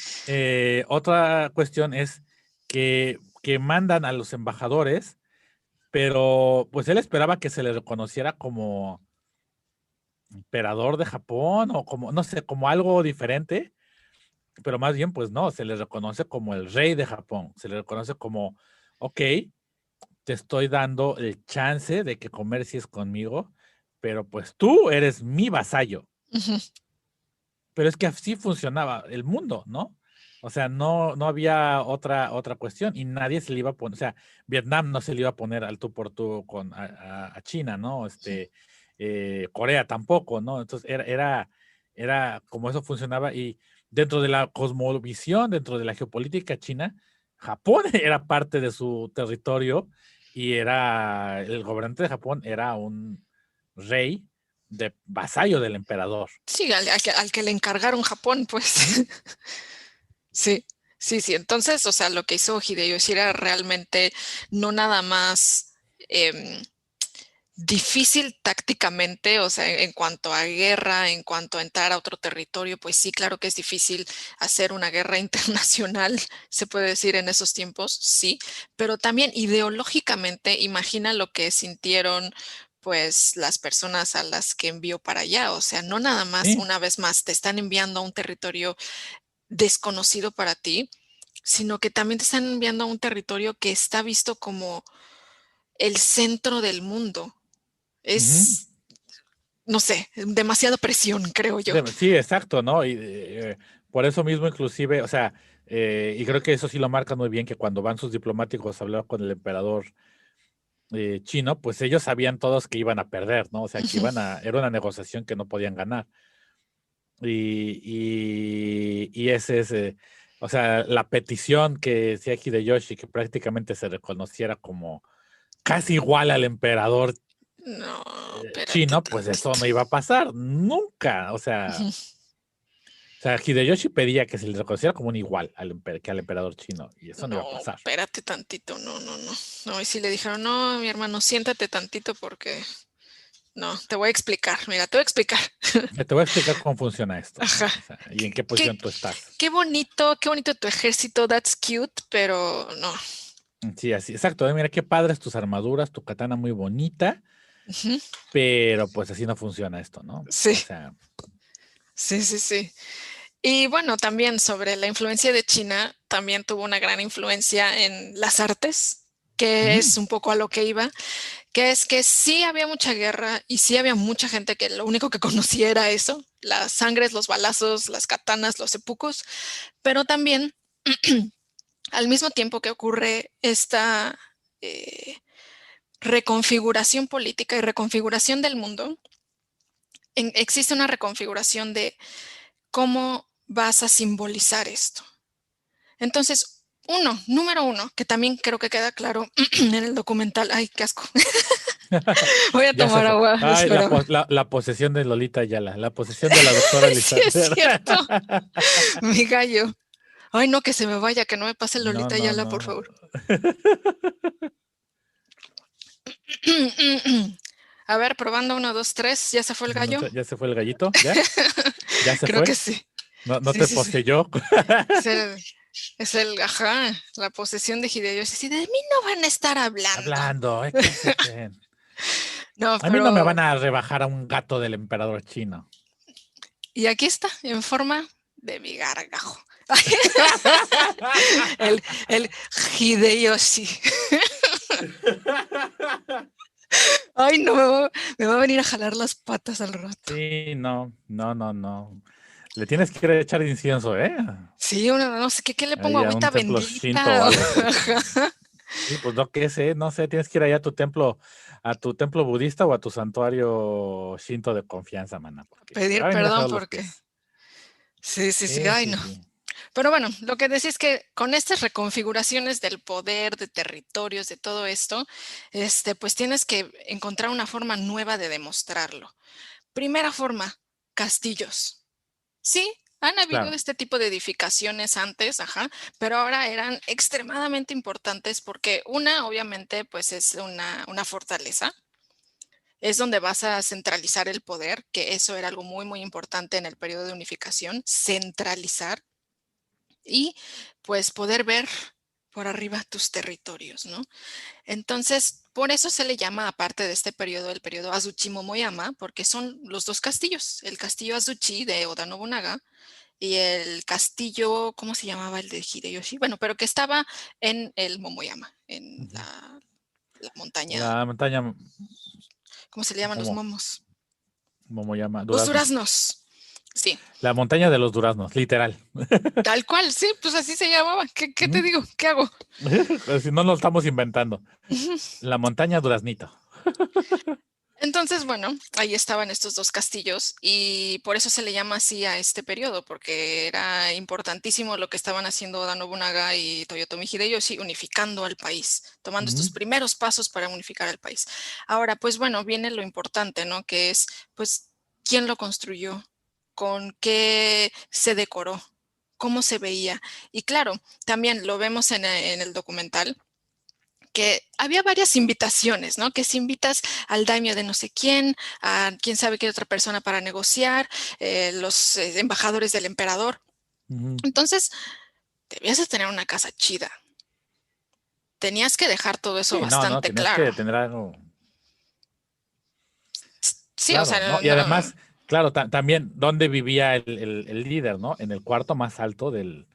otra cuestión es que mandan a los embajadores, pero pues él esperaba que se le reconociera como emperador de Japón o como, no sé, como algo diferente, pero más bien pues no, se le reconoce como el rey de Japón, se le reconoce como, ok, te estoy dando el chance de que comercies conmigo, pero pues tú eres mi vasallo. Ujú. Pero es que así funcionaba el mundo, ¿no? O sea, no había otra cuestión y nadie se le iba a poner, o sea, Vietnam no se le iba a poner al tú por tú a China, ¿no? Corea tampoco, ¿no? Entonces era como eso funcionaba y dentro de la cosmovisión, dentro de la geopolítica china, Japón era parte de su territorio y el gobernante de Japón era un rey de vasallo del emperador. Sí, al que le encargaron Japón, pues. Ujú. Sí, sí, sí. Entonces, o sea, lo que hizo Hideyoshi era realmente no nada más difícil tácticamente, o sea, en cuanto a guerra, en cuanto a entrar a otro territorio, pues sí, claro que es difícil hacer una guerra internacional, se puede decir en esos tiempos, sí, pero también ideológicamente, imagina lo que sintieron pues las personas a las que envió para allá, o sea, no nada más, Sí. una vez más, te están enviando a un territorio desconocido para ti, sino que también te están enviando a un territorio que está visto como el centro del mundo. Ujú. Es, no sé, demasiada presión, creo yo. Sí, exacto, ¿no? Y por eso mismo, inclusive, o sea, y creo que eso sí lo marca muy bien, que cuando van sus diplomáticos a hablar con el emperador chino, pues ellos sabían todos que iban a perder, ¿no? O sea, que Ujú. era una negociación que no podían ganar. Y ese es, o sea, la petición que hacía Hideyoshi, que prácticamente se reconociera como casi igual al emperador No, espérate chino, pues eso tantito. no iba a pasar nunca. Ujú. O sea, Hideyoshi pedía que se le reconociera como un igual que al emperador chino, y eso no iba a No, pasar. espérate tantito. No, no, no. No, y si le dijeron, no, mi hermano, siéntate tantito porque no, te voy a explicar. Mira, te voy a explicar. Te voy a explicar cómo funciona esto, Ajá. ¿no? O sea, y en qué Qué, posición tú estás. qué bonito tu ejército, that's cute, pero no. Sí, así, exacto. Mira qué padres tus armaduras, tu katana muy bonita, Ujú. pero pues así no funciona esto, ¿no? Sí, O sea, sí, sí, sí. Y bueno, también sobre la influencia de China, también tuvo una gran influencia en las artes, que ujú, es un poco a lo que iba, que es que sí había mucha guerra y sí había mucha gente que lo único que conocía era eso, las sangres, los balazos, las katanas, los seppukus, pero también al mismo tiempo que ocurre esta eh, reconfiguración política y reconfiguración del mundo, existe una reconfiguración de cómo vas a simbolizar esto. Entonces, número uno, que también creo que queda claro en el documental. Ay, qué asco. Voy a ya se tomar fue. agua, Ay, espérame. la posesión de Lolita Ayala, la posesión de la doctora Sí, es Elizabeth. cierto, mi gallo. Ay, no, que se me vaya, que no me pase el No, Lolita no, Ayala, por no. favor. A ver, probando uno, dos, tres. ¿Ya se fue el No, gallo? ¿ya se fue el gallito? ¿Ya? ¿Ya se Creo que fue? sí. ¿No Sí, te sí, sí. poseyó? Es el, ajá, la posesión de Hideyoshi. Sí, de mí no van a estar hablando. Hablando, ¿qué se creen? No, A mí no me pero van a rebajar a un gato del emperador chino. y aquí está, en forma de mi gargajo. El Hideyoshi. Ay, no, me va a venir a jalar las patas al rato. Sí, no, no, no, no. Le tienes que ir a echar incienso, ¿eh? Sí, no sé, ¿qué le pongo? Ahí a un Agüita templo shinto o bendita. algo, porque Ajá. sí, pues no, qué sé, no sé, tienes que ir allá a tu templo budista o a tu santuario shinto de confianza, mana, porque te Pedir va a venir a perdón jalar los porque. pies. Sí, sí, sí, Sí, ay, sí, no. sí. Pero bueno, lo que decía es que con estas reconfiguraciones del poder, de territorios, de todo esto, pues tienes que encontrar una forma nueva de demostrarlo. Primera forma, castillos. Sí, han habido Claro. este tipo de edificaciones antes, ajá, pero ahora eran extremadamente importantes porque obviamente, pues es una fortaleza. Es donde vas a centralizar el poder, que eso era algo muy, muy importante en el periodo de unificación, centralizar y pues poder ver por arriba tus territorios, ¿no? Entonces, por eso se le llama, aparte de este periodo, el periodo Azuchi Momoyama, porque son los dos castillos, el castillo Azuchi de Oda Nobunaga y el castillo, ¿cómo se llamaba el de Hideyoshi? Bueno, pero que estaba en el Momoyama, en Ujú. la... La montaña, La montaña, ¿cómo se le llaman los ¿cómo, momos? cómo llama? Los Duraznos. duraznos. Sí, La montaña de los duraznos, literal. tal cual, sí, pues así se llamaba. ¿Qué te digo? ¿Qué hago? Si no lo estamos inventando. La montaña Duraznito. Entonces, bueno, ahí estaban estos dos castillos y por eso se le llama así a este periodo, porque era importantísimo lo que estaban haciendo Oda Nobunaga y Toyotomi Hideyoshi unificando al país, tomando Ujú. estos primeros pasos para unificar al país. Ahora, pues bueno, viene lo importante, ¿no? Que es, pues, ¿quién lo construyó? ¿Con qué se decoró? ¿Cómo se veía? Y claro, también lo vemos en el documental que había varias invitaciones, ¿no? Que si invitas al daimio de no sé quién, a quién sabe qué otra persona para negociar, los embajadores del emperador. Ujú. Entonces, debías de tener una casa chida. Tenías que dejar todo eso Sí, no, bastante tienes claro. que tener algo, Sí, o claro, ¿no? sea, Y no, además, claro, también, ¿dónde vivía el líder, ¿no? En el cuarto más alto del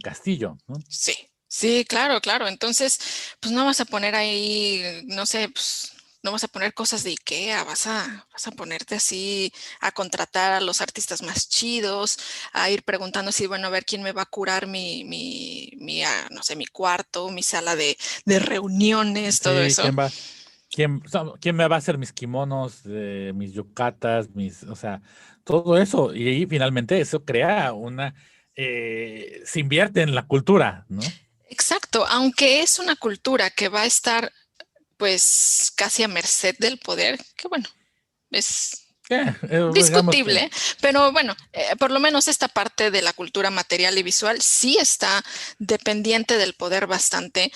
castillo, ¿no? sí, sí, claro, claro. Entonces, pues no vas a poner ahí, no sé, pues no vas a poner cosas de IKEA, vas a ponerte así a contratar a los artistas más chidos, a ir preguntando si, bueno, a ver quién me va a curar no sé, mi cuarto, mi sala de reuniones, todo Sí, eso. ¿quién me va a hacer mis kimonos, mis yucatas, o sea, todo eso? Y ahí finalmente eso crea se invierte en la cultura, ¿no? Exacto, aunque es una cultura que va a estar pues casi a merced del poder, que bueno, es Digamos que discutible, pero bueno, por lo menos esta parte de la cultura material y visual sí está dependiente del poder bastante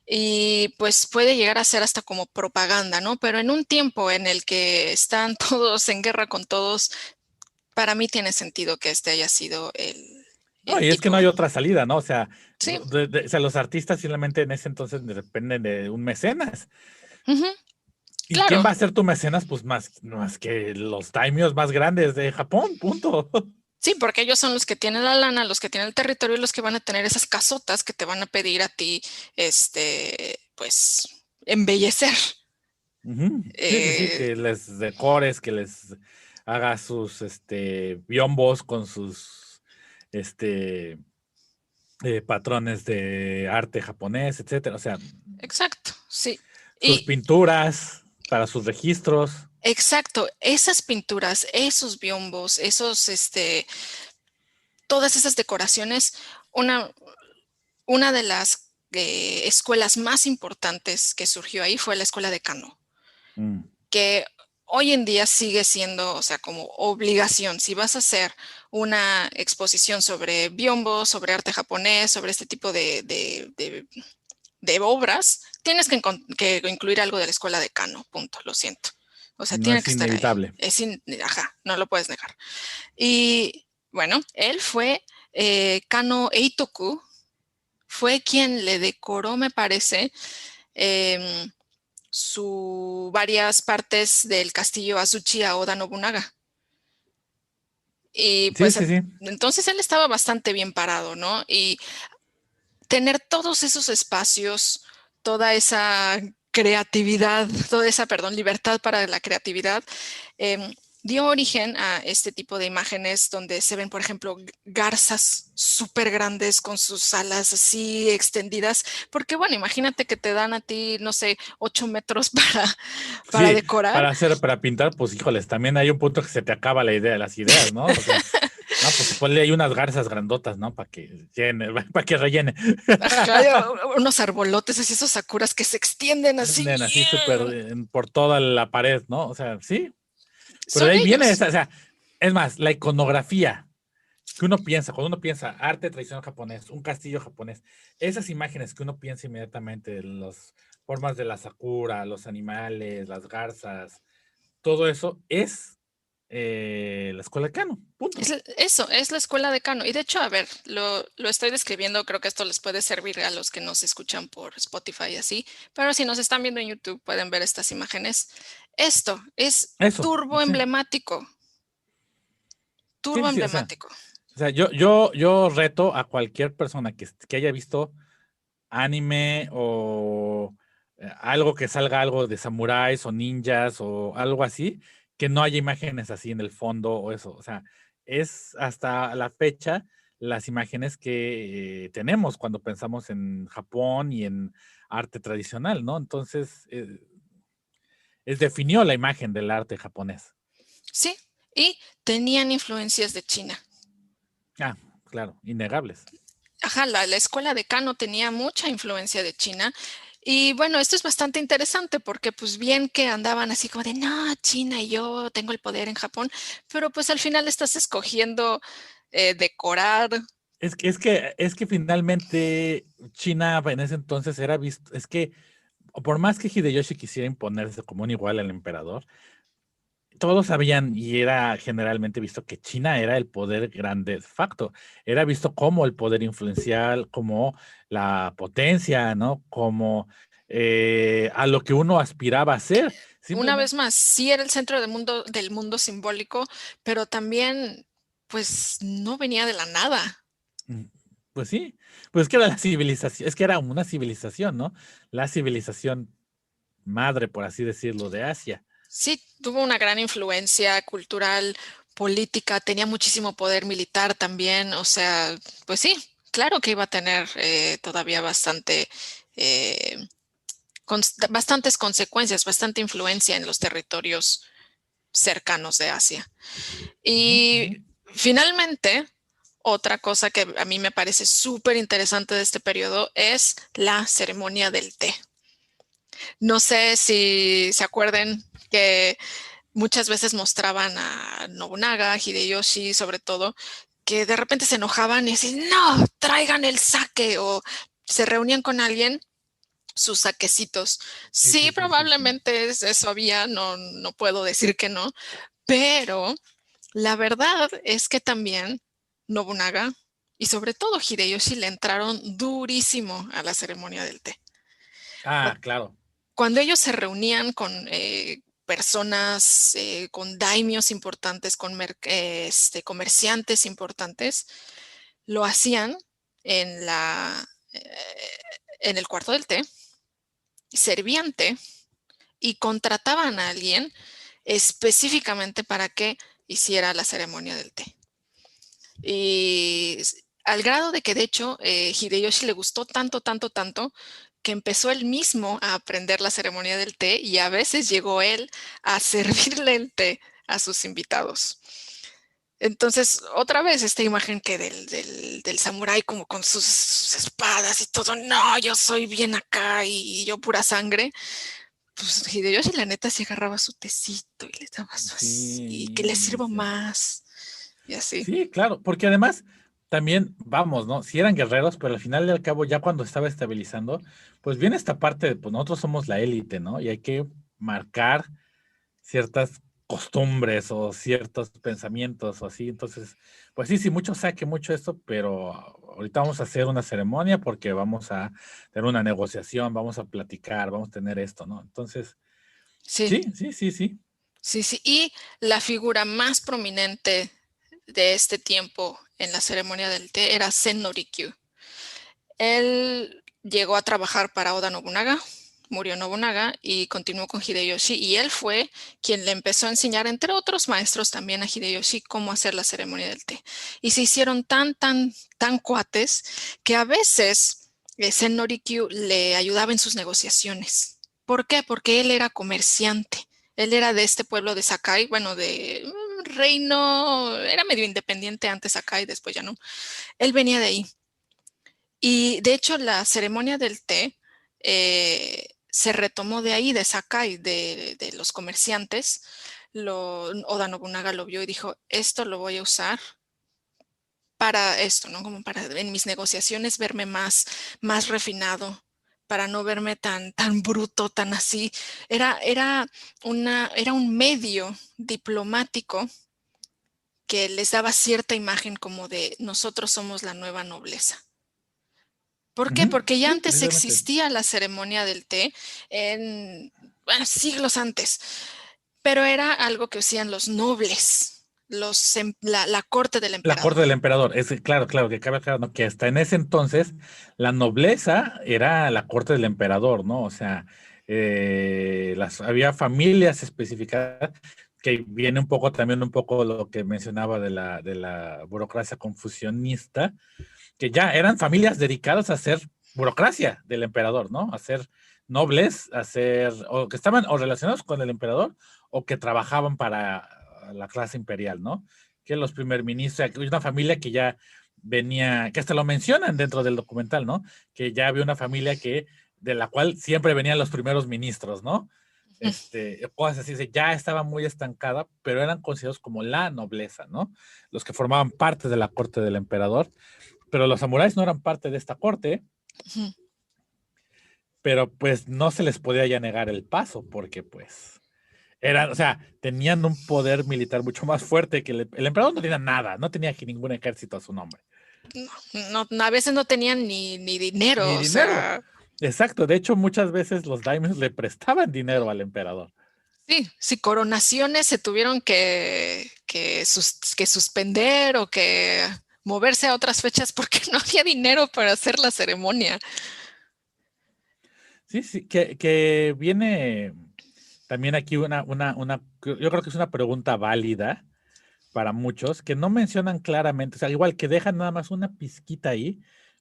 y pues puede llegar a ser hasta como propaganda, ¿no? Pero en un tiempo en el que están todos en guerra con todos, para mí tiene sentido que este haya sido no, el y es que no tipo. hay otra salida, ¿no? O sea, Sí, o sea, los artistas simplemente en ese entonces dependen de un mecenas. ujú, ¿Y quién claro. va a ser tu mecenas? Pues más que los daimios más grandes de Japón, punto. Sí, porque ellos son los que tienen la lana, los que tienen el territorio y los que van a tener esas casotas que te van a pedir a ti, pues, embellecer. Ujú. Sí, sí, sí, Eh, que les decores, que les haga sus biombos con sus este patrones de arte japonés, etcétera. O sea, exacto, sí. sus Y pinturas para sus registros. exacto, esas pinturas, esos biombos, todas esas decoraciones, una, una de las escuelas más importantes que surgió ahí fue la escuela de Kano, Mm, que hoy en día sigue siendo, o sea, como obligación. Si vas a hacer una exposición sobre biombo, sobre arte japonés, sobre este tipo de obras, tienes que incluir algo de la escuela de Kano, punto, lo siento. O sea, no tiene es que estar ahí. inevitable. Ajá, no lo puedes negar. Y bueno, él fue Kano Eitoku, fue quien le decoró, me parece, em, varias partes del castillo Azuchi a Oda Nobunaga. Y Sí, pues sí, sí. entonces él estaba bastante bien parado, ¿no? Y tener todos esos espacios, toda esa creatividad, toda esa, perdón, libertad para la creatividad, dio origen a este tipo de imágenes donde se ven, por ejemplo, garzas súper grandes con sus alas así extendidas, porque bueno, imagínate que te dan a ti, no sé, 8 metros para Sí, decorar. para pintar, pues híjoles, también hay un punto que se te acaba la idea, las ideas, ¿no? O sea, no, pues ponle ahí unas garzas grandotas, ¿no? Para que llene, para que rellene. Ajá, unos arbolotes así, esos sakuras que se extienden así. Así súper por toda la pared, ¿no? O sea, sí, pero Son de ahí viene ellos. esa, o sea, es más, la iconografía que uno piensa, cuando uno piensa arte tradicional japonés, un castillo japonés, esas imágenes que uno piensa inmediatamente, las formas de la sakura, los animales, las garzas, todo eso es la escuela de Kano, punto. Eso, es la escuela de Kano. Y de hecho, a ver, lo estoy describiendo, creo que esto les puede servir a los que nos escuchan por Spotify y así, pero si nos están viendo en YouTube pueden ver estas imágenes. Esto es Eso, turbo sí, emblemático, sí, turbo sí, sí, emblemático. o sea, yo reto a cualquier persona que haya visto anime o algo que salga algo de samuráis o ninjas o algo así, que no haya imágenes así en el fondo o eso. O sea, es hasta la fecha las imágenes que tenemos cuando pensamos en Japón y en arte tradicional, ¿no? Entonces, definió la imagen del arte japonés. Sí, y tenían influencias de China. Ah, claro, innegables. Ajá, la escuela de Kano tenía mucha influencia de China. Y bueno, esto es bastante interesante porque pues bien que andaban así como de, no, China y yo tengo el poder en Japón, pero pues al final estás escogiendo decorar. Es que finalmente China en ese entonces era visto, es que por más que Hideyoshi quisiera imponerse como un igual al emperador, todos sabían y era generalmente visto que China era el poder grande de facto, era visto como el poder influencial, como la potencia, ¿no? Como a lo que uno aspiraba a ser. Una vez Simplemente, más, sí era el centro del mundo simbólico, pero también pues no venía de la nada. mm, pues sí, pues que era la civilización, es que era una civilización, ¿no? La civilización madre, por así decirlo, de Asia. Sí, tuvo una gran influencia cultural, política, tenía muchísimo poder militar también, o sea, pues sí, claro que iba a tener todavía eh, bastantes consecuencias, bastante influencia en los territorios cercanos de Asia. Ujú, ujú. Y finalmente, otra cosa que a mí me parece súper interesante de este periodo es la ceremonia del té. No sé si se acuerden que muchas veces mostraban a Nobunaga, Hideyoshi sobre todo, que de repente se enojaban y decían, no, traigan el sake o se reunían con alguien, sus saquecitos. Sí, Sí, sí, sí, sí, sí. probablemente eso había, no, no puedo decir que no, pero la verdad es que también Nobunaga y sobre todo Hideyoshi le entraron durísimo a la ceremonia del té. Ah, claro. Cuando ellos se reunían con personas, con daimios importantes, con comerciantes importantes, lo hacían en eh, en el cuarto del té, servían té y contrataban a alguien específicamente para que hiciera la ceremonia del té. Y al grado de que de hecho Hideyoshi le gustó tanto, tanto, tanto que empezó él mismo a aprender la ceremonia del té y a veces llegó él a servirle el té a sus invitados. Entonces, otra vez esta imagen que del samurái como con sus espadas y todo, no, yo soy bien acá y yo pura sangre. Pues Hideyoshi la neta se agarraba su tecito y le daba su así, que le Sí, sirvo sí. más y así. Sí, claro, porque además también, vamos, ¿no? Si eran guerreros, pero al final y al cabo, ya cuando estaba estabilizando, pues viene esta parte de, pues nosotros somos la élite, ¿no? Y hay que marcar ciertas costumbres o ciertos pensamientos o así. Entonces, pues sí, sí, mucho saque, mucho esto, pero ahorita vamos a hacer una ceremonia porque vamos a tener una negociación, vamos a platicar, vamos a tener esto, ¿no? Entonces, Sí, sí, sí, sí, sí. sí, sí. Y la figura más prominente de este tiempo en la ceremonia del té era Sen Norikyu. Él llegó a trabajar para Oda Nobunaga, murió Nobunaga y continuó con Hideyoshi y él fue quien le empezó a enseñar, entre otros maestros también a Hideyoshi, cómo hacer la ceremonia del té. Y se hicieron tan, tan, tan cuates que a veces Sen Norikyu le ayudaba en sus negociaciones. ¿Por qué? Porque él era comerciante. Él era de este pueblo de Sakai, bueno, de reino, era medio independiente antes Sakai, después ya no. Él venía de ahí. Y de hecho, la ceremonia del té se retomó de ahí, de Sakai, de los comerciantes. Oda Nobunaga lo vio y dijo, esto lo voy a usar para esto, ¿no? Como para en mis negociaciones verme más refinado, para no verme tan bruto, tan así. Era un medio diplomático que les daba cierta imagen como de nosotros somos la nueva nobleza. ¿Por qué? Ujú, Porque ya sí, antes precisamente. existía la ceremonia del té bueno, siglos antes, pero era algo que hacían los nobles, la corte del La emperador. corte del emperador, es claro, claro, que cabe aclarar, ¿no? Que hasta en ese entonces la nobleza era la corte del emperador, ¿no? O sea, había familias especificadas, que viene un poco también un poco lo que mencionaba de la burocracia confucionista, que ya eran familias dedicadas a hacer burocracia del emperador, ¿no? A ser nobles, o que estaban o relacionados con el emperador, o que trabajaban para la clase imperial, ¿no? Que los primer ministros, hay una familia que ya venía, que hasta lo mencionan dentro del documental, ¿no? Que ya había una familia de la cual siempre venían los primeros ministros, ¿no? Cosas así, ya estaba muy estancada, pero eran considerados como la nobleza, ¿no? Los que formaban parte de la corte del emperador, pero los samuráis no eran parte de esta corte, pero pues no se les podía ya negar el paso, porque pues o sea, tenían un poder militar mucho más fuerte que el emperador no tenía nada, no tenía ningún ejército a su nombre. No, a veces no tenían ni dinero, Ni o dinero. sea. Exacto, de hecho muchas veces los daimios le prestaban dinero al emperador. Sí, coronaciones se tuvieron que suspender o que moverse a otras fechas porque no había dinero para hacer la ceremonia. Sí, sí, que viene también aquí yo creo que es una pregunta válida para muchos, que no mencionan claramente, o sea, igual que dejan nada más una pizquita ahí,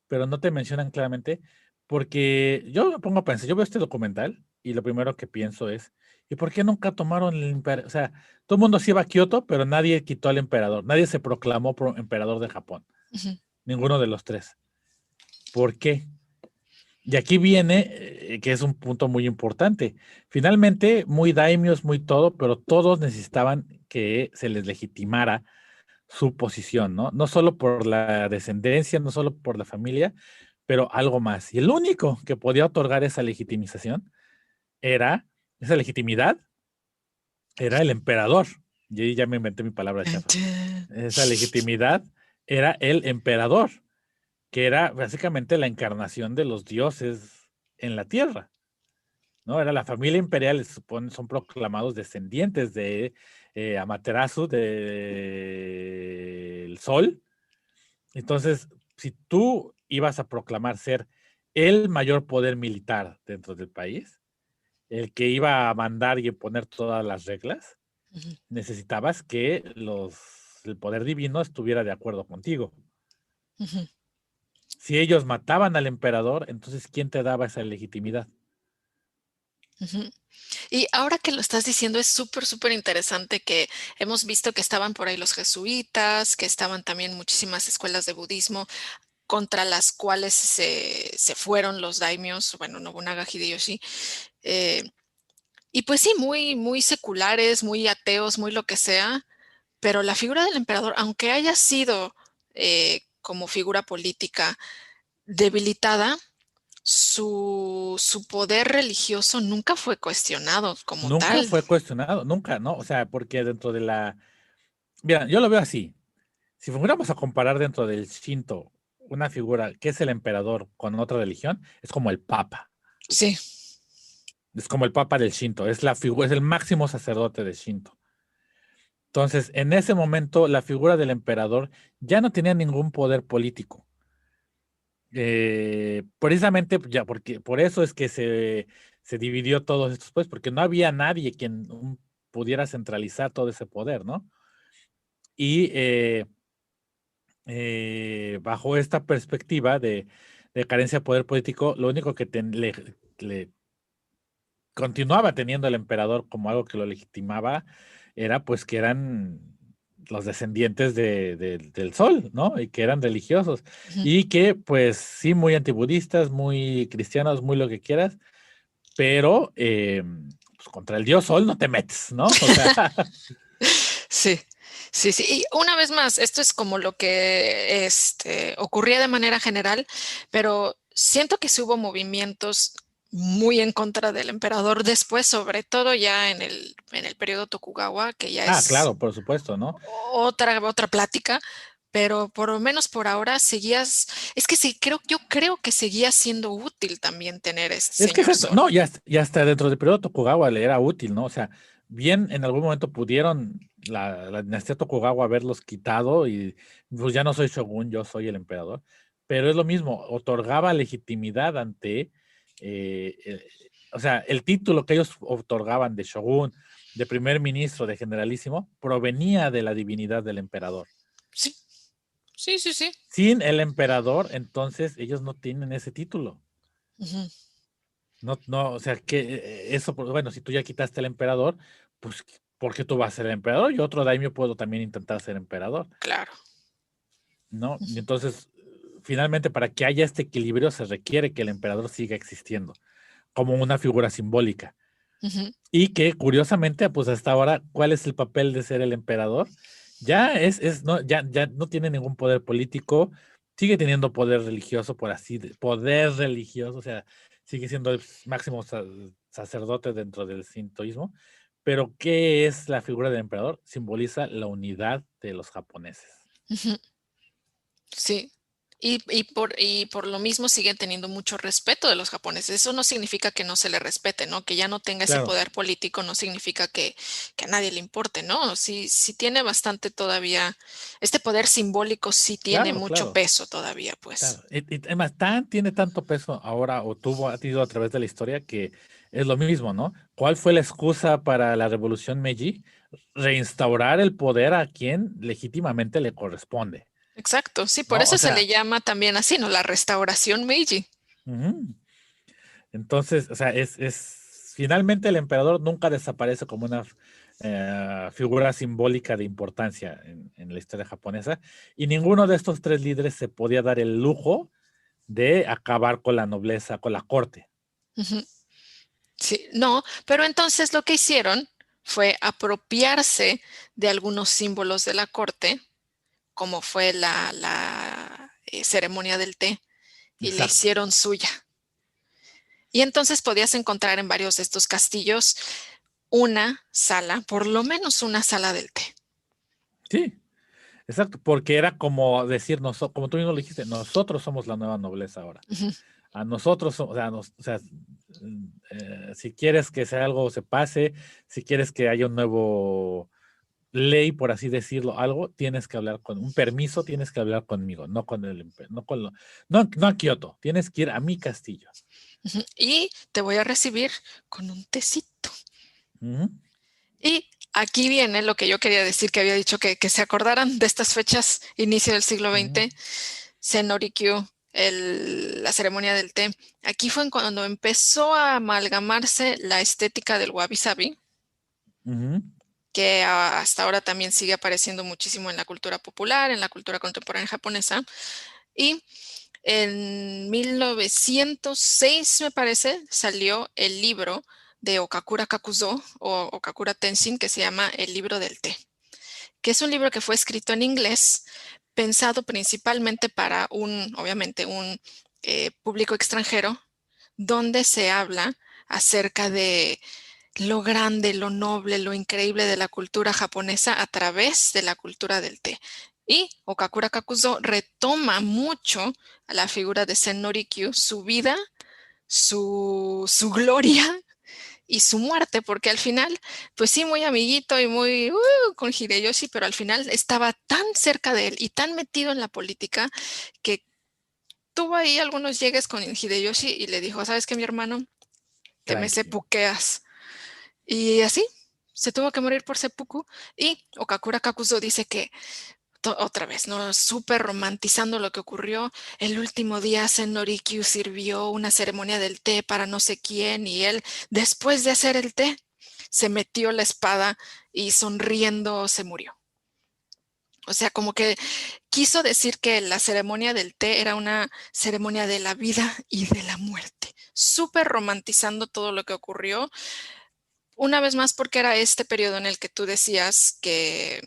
pero no te mencionan claramente, porque yo me pongo a pensar, yo veo este documental y lo primero que pienso es, ¿y por qué nunca tomaron el emperador? O sea, todo el mundo se iba a Kioto, pero nadie quitó al emperador, nadie se proclamó emperador de Japón, Ujú, ninguno de los tres. ¿Por qué? Y aquí viene, que es un punto muy importante. Finalmente, muy daimios, muy todo, pero todos necesitaban que se les legitimara su posición, ¿no? No solo por la descendencia, no solo por la familia, pero algo más. Y el único que podía otorgar esa legitimización esa legitimidad, era el emperador. Y ahí ya me inventé mi palabra chafa. Esa legitimidad era el emperador, que era básicamente la encarnación de los dioses en la tierra, ¿no? Era la familia imperial, se supone, son proclamados descendientes de Amaterasu, del sol. Entonces, si tú ibas a proclamar ser el mayor poder militar dentro del país, el que iba a mandar y imponer todas las reglas, ujú, necesitabas que el poder divino estuviera de acuerdo contigo. ujú, Si ellos mataban al emperador, entonces ¿quién te daba esa legitimidad? ujú. Y ahora que lo estás diciendo, es súper interesante que hemos visto que estaban por ahí los jesuitas, que estaban también muchísimas escuelas de budismo contra las cuales se fueron los daimios, bueno, Nobunaga Hideyoshi. eh, y pues sí, muy seculares, muy ateos, muy lo que sea, pero la figura del emperador, aunque haya sido como figura política debilitada, su poder religioso nunca fue cuestionado como Nunca tal. fue cuestionado, nunca, ¿no? O sea, porque dentro de mira, yo lo veo así. Si fuéramos a comparar dentro del Shinto una figura que es el emperador con otra religión, es como el papa. Sí. Es como el papa del Shinto, es la figura, es el máximo sacerdote del Shinto. Entonces, en ese momento, la figura del emperador ya no tenía ningún poder político. Precisamente ya porque por eso es que se dividió todos estos pues, porque no había nadie quien pudiera centralizar todo ese poder, ¿no? Y bajo esta perspectiva de carencia de poder político, lo único que le continuaba teniendo el emperador como algo que lo legitimaba era pues que eran los descendientes del sol, ¿no? Y que eran religiosos. Ujú. Y que pues sí, muy antibudistas, muy cristianos, muy lo que quieras, pero pues, contra el dios sol no te metes, ¿no? O sea, Sí, sí. Y una vez más, esto es como lo que ocurría de manera general, pero siento que sí hubo movimientos muy en contra del emperador después, sobre todo ya en el periodo Tokugawa, que ya es claro, por supuesto, ¿no? otra plática, pero por lo menos por ahora es que sí, yo creo que seguía siendo útil también tener este Es que señor exacto, Sol. no, ya hasta dentro del periodo Tokugawa le era útil, ¿no? O sea, bien en algún momento pudieron la dinastía Tokugawa haberlos quitado y pues ya no soy shogun, yo soy el emperador, pero es lo mismo, otorgaba legitimidad ante eh, eh, o sea, el título que ellos otorgaban de shogun, de primer ministro, de generalísimo, provenía de la divinidad del emperador. Sí, sí, sí, sí. Sin el emperador, entonces ellos no tienen ese título. Ujú. No, no, o sea, que eso, bueno, si tú ya quitaste el emperador, pues, ¿por qué tú vas a ser el emperador? Yo otro daimyo puedo también intentar ser emperador, Claro. ¿no? Y Ujú, entonces, finalmente, para que haya este equilibrio, se requiere que el emperador siga existiendo como una figura simbólica. ujú. Y que, curiosamente, pues hasta ahora, ¿cuál es el papel de ser el emperador? Ya no, ya no tiene ningún poder político, sigue teniendo poder religioso, por así, poder religioso, o sea, sigue siendo el máximo sacerdote dentro del sintoísmo, pero ¿qué es la figura del emperador? Simboliza la unidad de los japoneses. Ujú. Sí. Y por lo mismo siguen teniendo mucho respeto de los japoneses. Eso no significa que no se le respete, ¿no? Que ya no tenga ese Claro, poder político, no significa que a nadie le importe, ¿no? Sí, sí tiene bastante todavía, este poder simbólico sí tiene claro, mucho claro. peso todavía, pues. Claro, y además tiene tanto peso ahora o ha tenido a través de la historia que es lo mismo, ¿no? ¿Cuál fue la excusa para la revolución Meiji? Reinstaurar el poder a quien legítimamente le corresponde, Exacto, sí, por ¿no? O eso se le sea, llama también así, ¿no? La restauración Meiji. ujú. Entonces, o sea, finalmente el emperador nunca desaparece como una figura simbólica de importancia en la historia japonesa y ninguno de estos tres líderes se podía dar el lujo de acabar con la nobleza, con la corte. Ujú. Sí, no, pero entonces lo que hicieron fue apropiarse de algunos símbolos de la corte, como fue la ceremonia del té, y le Exacto. hicieron suya. Y entonces podías encontrar en varios de estos castillos una sala, por lo menos una sala del té. Sí, exacto, porque era como decir, como tú mismo lo dijiste, nosotros somos la nueva nobleza ahora. Ujú, A nosotros, o sea, si quieres que sea algo se pase, si quieres que haya un nuevo ley, por así decirlo, algo, tienes que hablar con un permiso, tienes que hablar conmigo, no con no con no a Kioto, tienes que ir a mi castillo. ujú. Y te voy a recibir con un tecito. Ujú, Y aquí viene lo que yo quería decir, que había dicho que se acordaran de estas fechas, inicio del siglo ujú, XX, Senorikyu, la ceremonia del té. Aquí fue cuando empezó a amalgamarse la estética del wabi-sabi, ujú, que hasta ahora también sigue apareciendo muchísimo en la cultura popular, en la cultura contemporánea japonesa. Y en 1906, me parece, salió el libro de Okakura Kakuzo o Okakura Tenshin que se llama El libro del té, que es un libro que fue escrito en inglés, pensado principalmente para obviamente, un público extranjero, donde se habla acerca de lo grande, lo noble, lo increíble de la cultura japonesa a través de la cultura del té. Y Okakura Kakuzo retoma mucho a la figura de Sen Norikyu, su vida, su gloria y su muerte, porque al final, pues sí, muy amiguito y muy con Hideyoshi, pero al final estaba tan cerca de él y tan metido en la política que tuvo ahí algunos llegues con Hideyoshi y le dijo, ¿sabes qué, mi hermano? Te me tranqui. sepuqueas. Y así se tuvo que morir por seppuku. Y Okakura Kakuzo dice que otra vez, ¿no? Súper romantizando lo que ocurrió. El último día Senorikyu sirvió una ceremonia del té para no sé quién y él, después de hacer el té, se metió la espada y sonriendo se murió. O sea, como que quiso decir que la ceremonia del té era una ceremonia de la vida y de la muerte, súper romantizando todo lo que ocurrió. Una vez más, porque era este periodo en el que tú decías que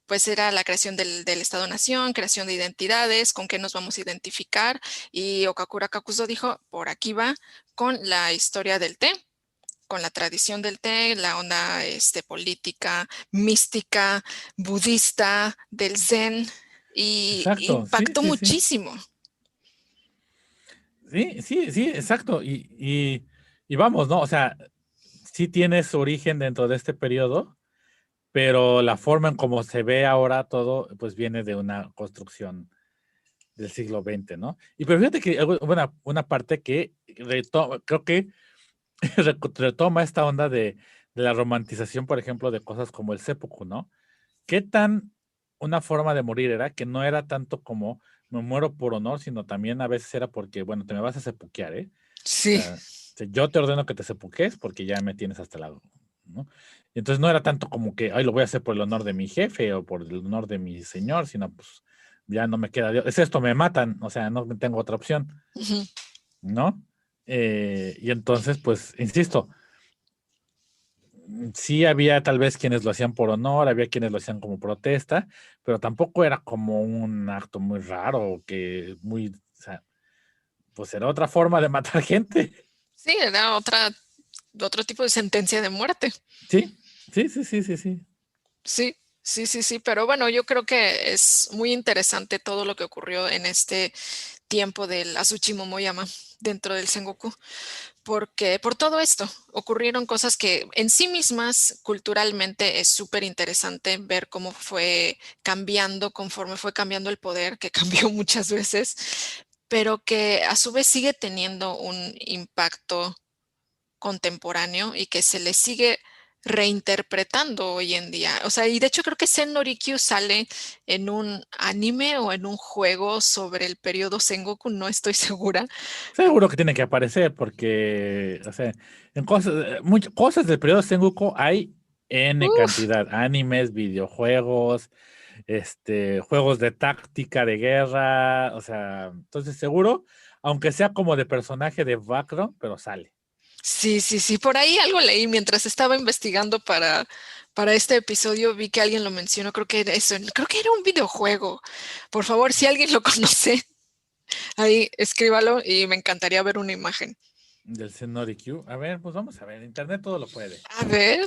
pues era la creación del Estado-Nación, creación de identidades, con qué nos vamos a identificar. Y Okakura Kakuzo dijo, por aquí va con la historia del té, con la tradición del té, la onda política, mística, budista, del zen, y Exacto, sí, impactó sí, sí. muchísimo. Sí, sí, sí, exacto. Y vamos, ¿no? O sea, sí tiene su origen dentro de este periodo, pero la forma en cómo se ve ahora todo, pues viene de una construcción del siglo XX, ¿no? Y pero fíjate que una parte que creo que retoma esta onda de la romantización, por ejemplo, de cosas como el seppuku, ¿no? ¿Qué tan una forma de morir era? Que no era tanto como me muero por honor, sino también a veces era porque, bueno, te me vas a seppuquear, ¿eh? O Sí. sea, yo te ordeno que te seppuques porque ya me tienes hasta el lado, ¿no? Y entonces no era tanto como que, ay, lo voy a hacer por el honor de mi jefe o por el honor de mi señor, sino pues ya no me queda, es esto, me matan, o sea, no tengo otra opción, Ujú. ¿no? Y entonces, pues, insisto, sí había tal vez quienes lo hacían por honor, había quienes lo hacían como protesta, pero tampoco era como un acto muy raro, que muy, o sea, pues era otra forma de matar gente. Sí, era otro tipo de sentencia de muerte. Sí, sí, sí, sí, sí, sí. Sí, sí, sí, sí, pero bueno, yo creo que es muy interesante todo lo que ocurrió en este tiempo del Azuchi Momoyama dentro del Sengoku, porque por todo esto ocurrieron cosas que en sí mismas culturalmente es súper interesante ver cómo fue cambiando conforme fue cambiando el poder, que cambió muchas veces, pero que a su vez sigue teniendo un impacto contemporáneo y que se le sigue reinterpretando hoy en día. O sea, y de hecho creo que Sen no Rikyu sale en un anime o en un juego sobre el periodo Sengoku, no estoy segura. Seguro que tiene que aparecer porque, o sea, en cosas, cosas del periodo Sengoku hay N Uf, cantidad, animes, videojuegos, juegos de táctica de guerra, o sea, entonces seguro, aunque sea como de personaje de background, pero sale. sí, sí, sí, por ahí algo leí mientras estaba investigando para este episodio, vi que alguien lo mencionó, creo que era eso, creo que era un videojuego. Por favor, si alguien lo conoce, ahí escríbalo y me encantaría ver una imagen. Del Zen A ver, pues vamos a ver, internet todo lo puede. A ver,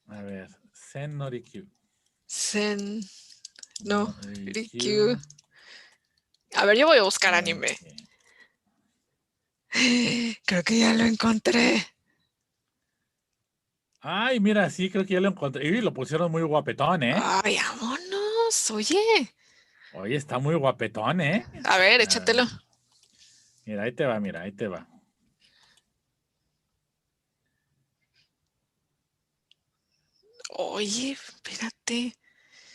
A ver, Zen Sen no Rikyu. Norikyu. A ver, yo voy a buscar anime. Ok. Creo que ya lo encontré. Ay, mira, sí, creo que ya lo encontré. Y lo pusieron muy guapetón, ¿eh? Ay, vámonos. Oye. Oye, está muy guapetón, ¿eh? A ver, A ver, échatelo. mira, ahí te va, mira, ahí te va. Oye, espérate.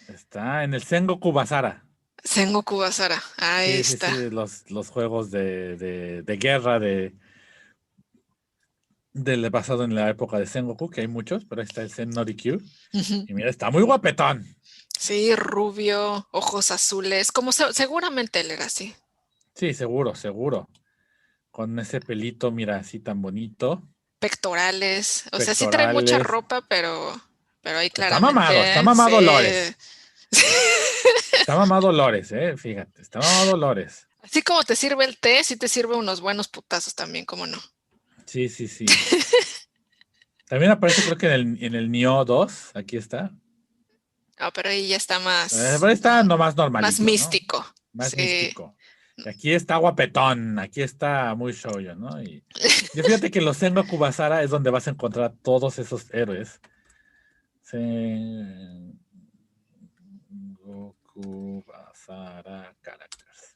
Está en el Sengoku Basara. Sengoku Basara. Ahí Sí, sí, está. sí, los juegos de guerra basado en la época de Sengoku, que hay muchos, pero ahí está el Zen Norikyu. Ujú. Y mira, está muy guapetón. Sí, rubio, ojos azules. Como seguramente él era así. Sí, seguro, seguro. Con ese pelito, mira, así tan bonito. Pectorales. O sea, sí trae mucha Pectorales. ropa, pero ahí claramente Está sí. mamado Lores. Está mamado Lores, fíjate, está mamado Lores. Así como te sirve el té, sí te sirve unos buenos putazos también, ¿cómo no? Sí, sí, sí. También aparece, creo que en el Nioh 2, aquí está. Ah, pero ahí ya está Pero está nomás más normalillo, ¿no? místico. Más Sí. místico. Y aquí está guapetón, aquí está muy shoujo, ¿no? Y fíjate que los Sengoku Basara es donde vas a encontrar todos esos héroes. Sengoku Basara Characters.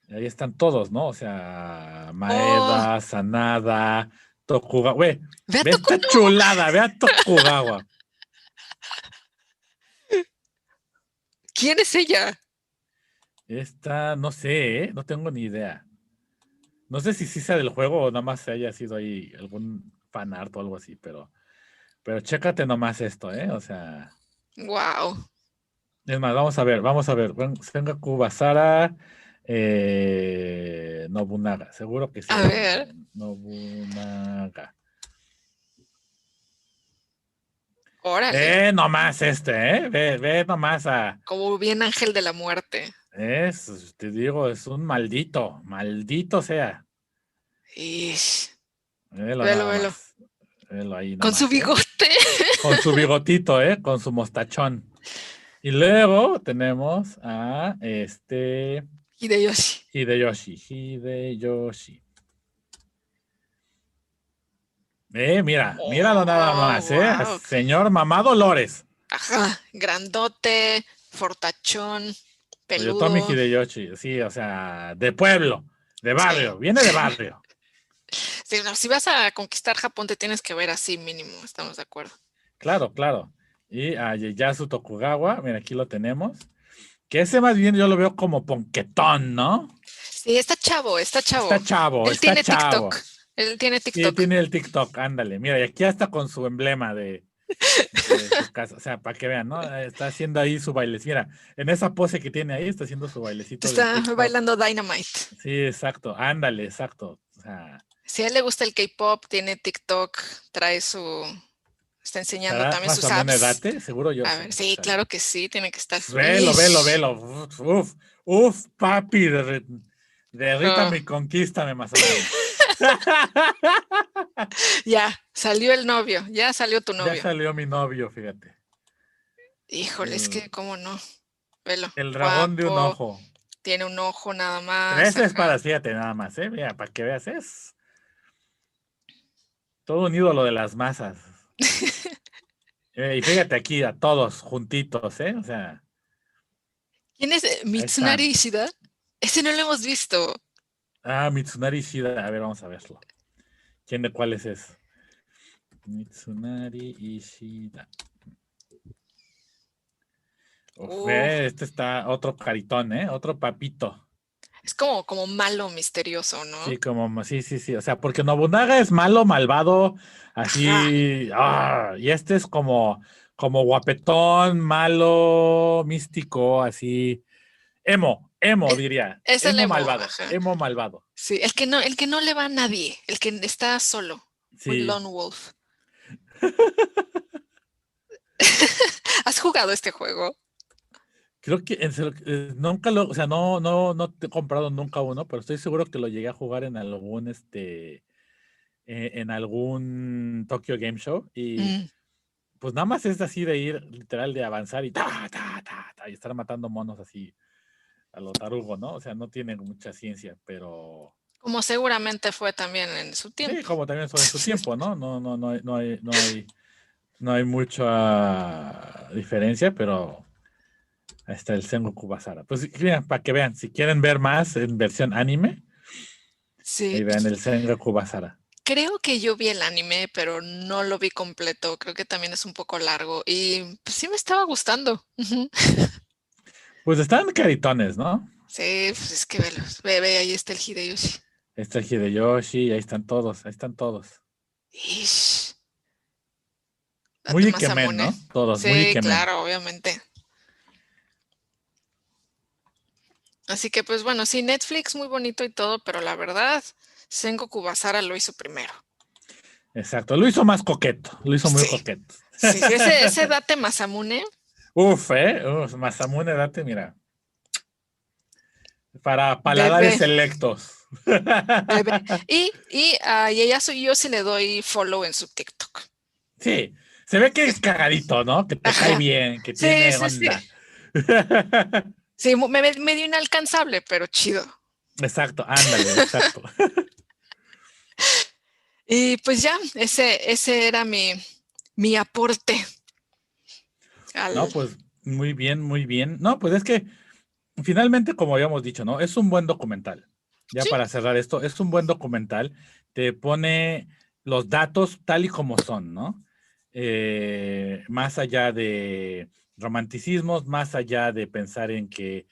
Y ahí están todos, ¿no? O sea, Oh, Maeda, Sanada, Tokugawa. Güey, ve a ve esta Tokuno. chulada, ve a Tokugawa. ¿Quién es ella? Esta, no sé, no tengo ni idea. No sé si sí sea del juego o nada más haya sido ahí algún fanart o algo así, pero chécate nomás esto, ¿eh? O sea, Wow. es más, vamos a ver. Sengoku Basara, Nobunaga, seguro que sí A hay uno. ver. Nobunaga. Órale. Ve nomás ve nomás Como bien ángel de la muerte. te digo, es un maldito sea. Ish. Velo Velo, nada velo. más, velo ahí Con su nomás, ¿eh? bigote. Con su bigotito, con su mostachón. Y luego tenemos a Hideyoshi. Hideyoshi. Míralo nada Oh, más, wow. Señor Mamá Dolores. Ajá. Grandote, fortachón, Toyotomi peludo. Hideyoshi, sí, o sea, de pueblo, de Sí. barrio, viene de barrio. Sí, no, si vas a conquistar Japón, te tienes que ver así mínimo, estamos de acuerdo. Claro, claro. Y a Ieyasu Tokugawa, mira, aquí lo tenemos. Que ese más bien yo lo veo como ponquetón, ¿no? Sí, está chavo, está chavo. Está chavo, Él está tiene TikTok. chavo. Él tiene Sí, TikTok. tiene el TikTok, ándale. Mira, y aquí hasta con su emblema de su casa. O sea, para que vean, ¿no? Está haciendo ahí su bailecito. Mira, en esa pose que tiene ahí, está haciendo su bailecito del Está TikTok. bailando Dynamite. Sí, exacto. Ándale, exacto. O sea, Si a él le gusta el K-pop, tiene TikTok, trae su... Está enseñando ¿estará también sus Masamune apps. Date? Seguro yo A sí. ver, O sí, sea, claro que sí, tiene que estar. velo, velo, Ish. velo. Uf, uf, papi, derrítame Oh, y conquístame, Masamune. ya, salió el novio, ya salió tu Ya novio. salió mi novio, fíjate. Híjole, es El, que, ¿cómo no? Velo, el dragón de un guapo, ojo. tiene un ojo nada más, Tres ajá. espadas, fíjate nada más, ¿eh? Mira, para que veas, es todo un ídolo de las masas. Y fíjate aquí a todos juntitos, ¿eh? O sea, ¿Quién es ahí Mitsunari están. Ishida? Ese no lo hemos visto. Ah, Mitsunari Shida. A ver, vamos a verlo. ¿Quién de cuáles es? Mitsunari Ishida. Uf, Uh, este está otro caritón, ¿eh? Otro papito. es como malo, misterioso, ¿no? Sí, sí, sí, sí. O sea, porque Nobunaga es malo, malvado, Ajá, así. Y este es como guapetón, malo, místico, así. Emo, es, diría. es el Emo emo, malvado, ajá. emo malvado. Sí, el que no le va a nadie, el que está solo, un Sí. lone wolf. ¿Has jugado este juego? Creo que en serio, nunca o sea, no te he comprado nunca uno, pero estoy seguro que lo llegué a jugar en algún Tokyo Game Show y Mm, pues nada más es así de ir, literal, de avanzar y y estar matando monos así a lo tarugo, ¿no? O sea, no tiene mucha ciencia, pero como seguramente fue también en su sí, tiempo. como también eso en su tiempo, ¿no? No hay mucha diferencia, pero ahí está el Sengoku Basara. Pues mira, para que vean, si quieren ver más en versión anime, ahí Sí, vean el Sengoku Basara. creo que yo vi el anime, pero no lo vi completo. Creo que también es un poco largo y pues, sí me estaba gustando. Ujú. Pues están caritones, ¿no? Sí, pues es que velos. Ve, ahí está el Hideyoshi. Ahí está el Hideyoshi, ahí están todos, ahí están todos. Ish, Muy date Ikemen, Masamune. ¿no? Todos, muy Sí, Ikemen. claro, obviamente. Así que pues bueno, sí, Netflix muy bonito y todo, pero la verdad, Sengoku Basara lo hizo primero. Exacto, lo hizo más coqueto, lo hizo muy Sí, coqueto. sí, sí, ese Date Masamune, Uf, Uf, Masamune, date, mira, para paladares bebé, selectos. bebé. Y ella soy yo si le doy follow en su TikTok. Sí, se ve que es cagadito, ¿no? Que te cae Ajá. bien, que Sí, tiene sí, sí. onda. Sí, medio inalcanzable, pero chido. Exacto, ándale, exacto. Y pues ya, ese era mi aporte No, al... pues muy bien, muy bien. No, pues es que finalmente, como habíamos dicho, ¿no? Es un buen documental. Ya Sí, para cerrar esto, es un buen documental. Te pone los datos tal y como son, ¿no? Más allá de romanticismos, más allá de pensar en que,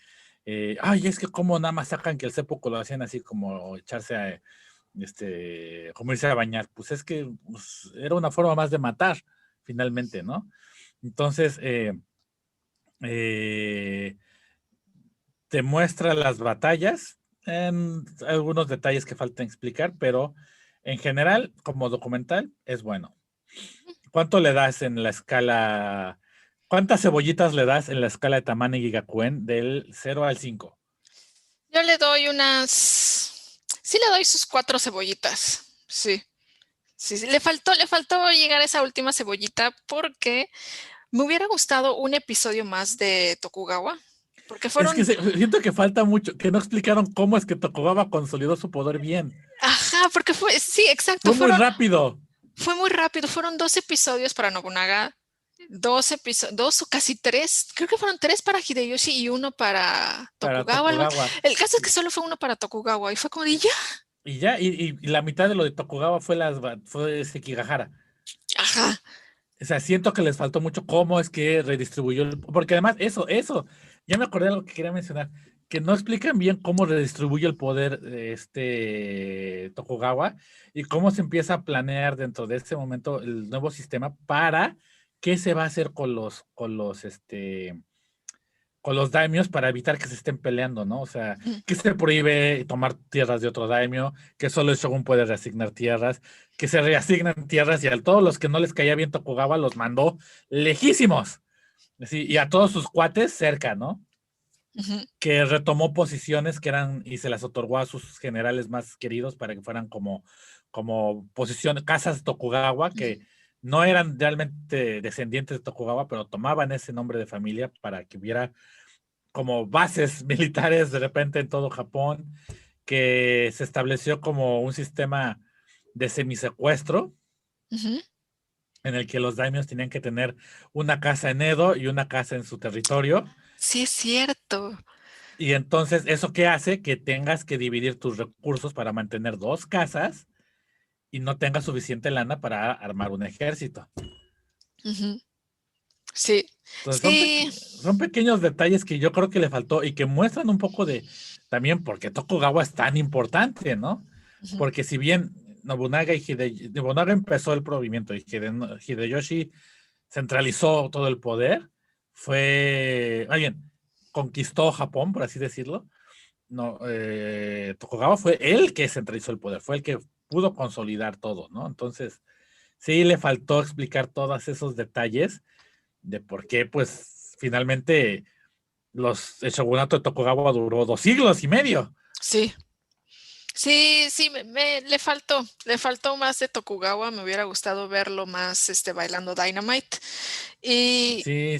ay, es que como nada más sacan que el seppuku lo hacían así como echarse como irse a bañar. Pues es que pues, era una forma más de matar, finalmente, ¿no? Entonces, eh, te muestra las batallas, en algunos detalles que faltan explicar, pero en general, como documental, es bueno. ¿Cuánto le das en la escala? ¿Cuántas cebollitas le das en la escala de Tamanegi Gakuen del 0 al 5? yo le doy unas... Sí le doy sus 4 cebollitas. Sí, sí, sí. Le faltó llegar a esa última cebollita porque me hubiera gustado un episodio más de Tokugawa. Porque Es que fueron... siento que falta mucho, que no explicaron cómo es que Tokugawa consolidó su poder bien. Ajá, porque sí, exacto, Fue muy rápido fue muy rápido, fueron 2 episodios para Nobunaga, 2 o casi 3, creo que fueron 3 para Hideyoshi y uno para para Tokugawa. Tokugawa. El caso es que solo fue uno para Tokugawa y fue como de ya. Y ya, y la mitad de lo de Tokugawa fue Sekigahara. Ajá. O sea, siento que les faltó mucho cómo es que redistribuyó porque además ya me acordé de lo que quería mencionar, que no explican bien cómo redistribuye el poder de este Tokugawa y cómo se empieza a planear dentro de ese momento el nuevo sistema para qué se va a hacer con los daimios para evitar que se estén peleando, ¿no? O sea, Ujú. que se prohíbe tomar tierras de otro daimio, que solo el shogun puede reasignar tierras, que se reasignan tierras y a todos los que no les caía bien Tokugawa los mandó lejísimos. Sí, y a todos sus cuates cerca, ¿no? Ujú. Que retomó posiciones que eran y se las otorgó a sus generales más queridos para que fueran como posiciones, casas Tokugawa, Ujú. que no eran realmente descendientes de Tokugawa, pero tomaban ese nombre de familia para que hubiera como bases militares de repente en todo Japón, que se estableció como un sistema de semisecuestro Ujú. en el que los daimios tenían que tener una casa en Edo y una casa en su territorio. Sí, es cierto. Y entonces, ¿eso qué hace? Que tengas que dividir tus recursos para mantener dos casas y no tengas suficiente lana para armar un ejército. Ujú. Sí, Entonces, sí. son pequeños detalles que yo creo que le faltó y que muestran un poco de también por qué Tokugawa es tan importante, ¿no? Ujú. Porque si bien Nobunaga empezó el movimiento y Hideyoshi centralizó todo el poder, alguien conquistó Japón, por así decirlo. No, Tokugawa fue el que centralizó el poder, fue el que pudo consolidar todo, ¿no? Entonces, sí le faltó explicar todos esos detalles de por qué, pues, finalmente el shogunato de Tokugawa duró 2 siglos y medio. Sí. Sí, sí, le faltó más de Tokugawa, me hubiera gustado verlo más bailando Dynamite. Y Sí,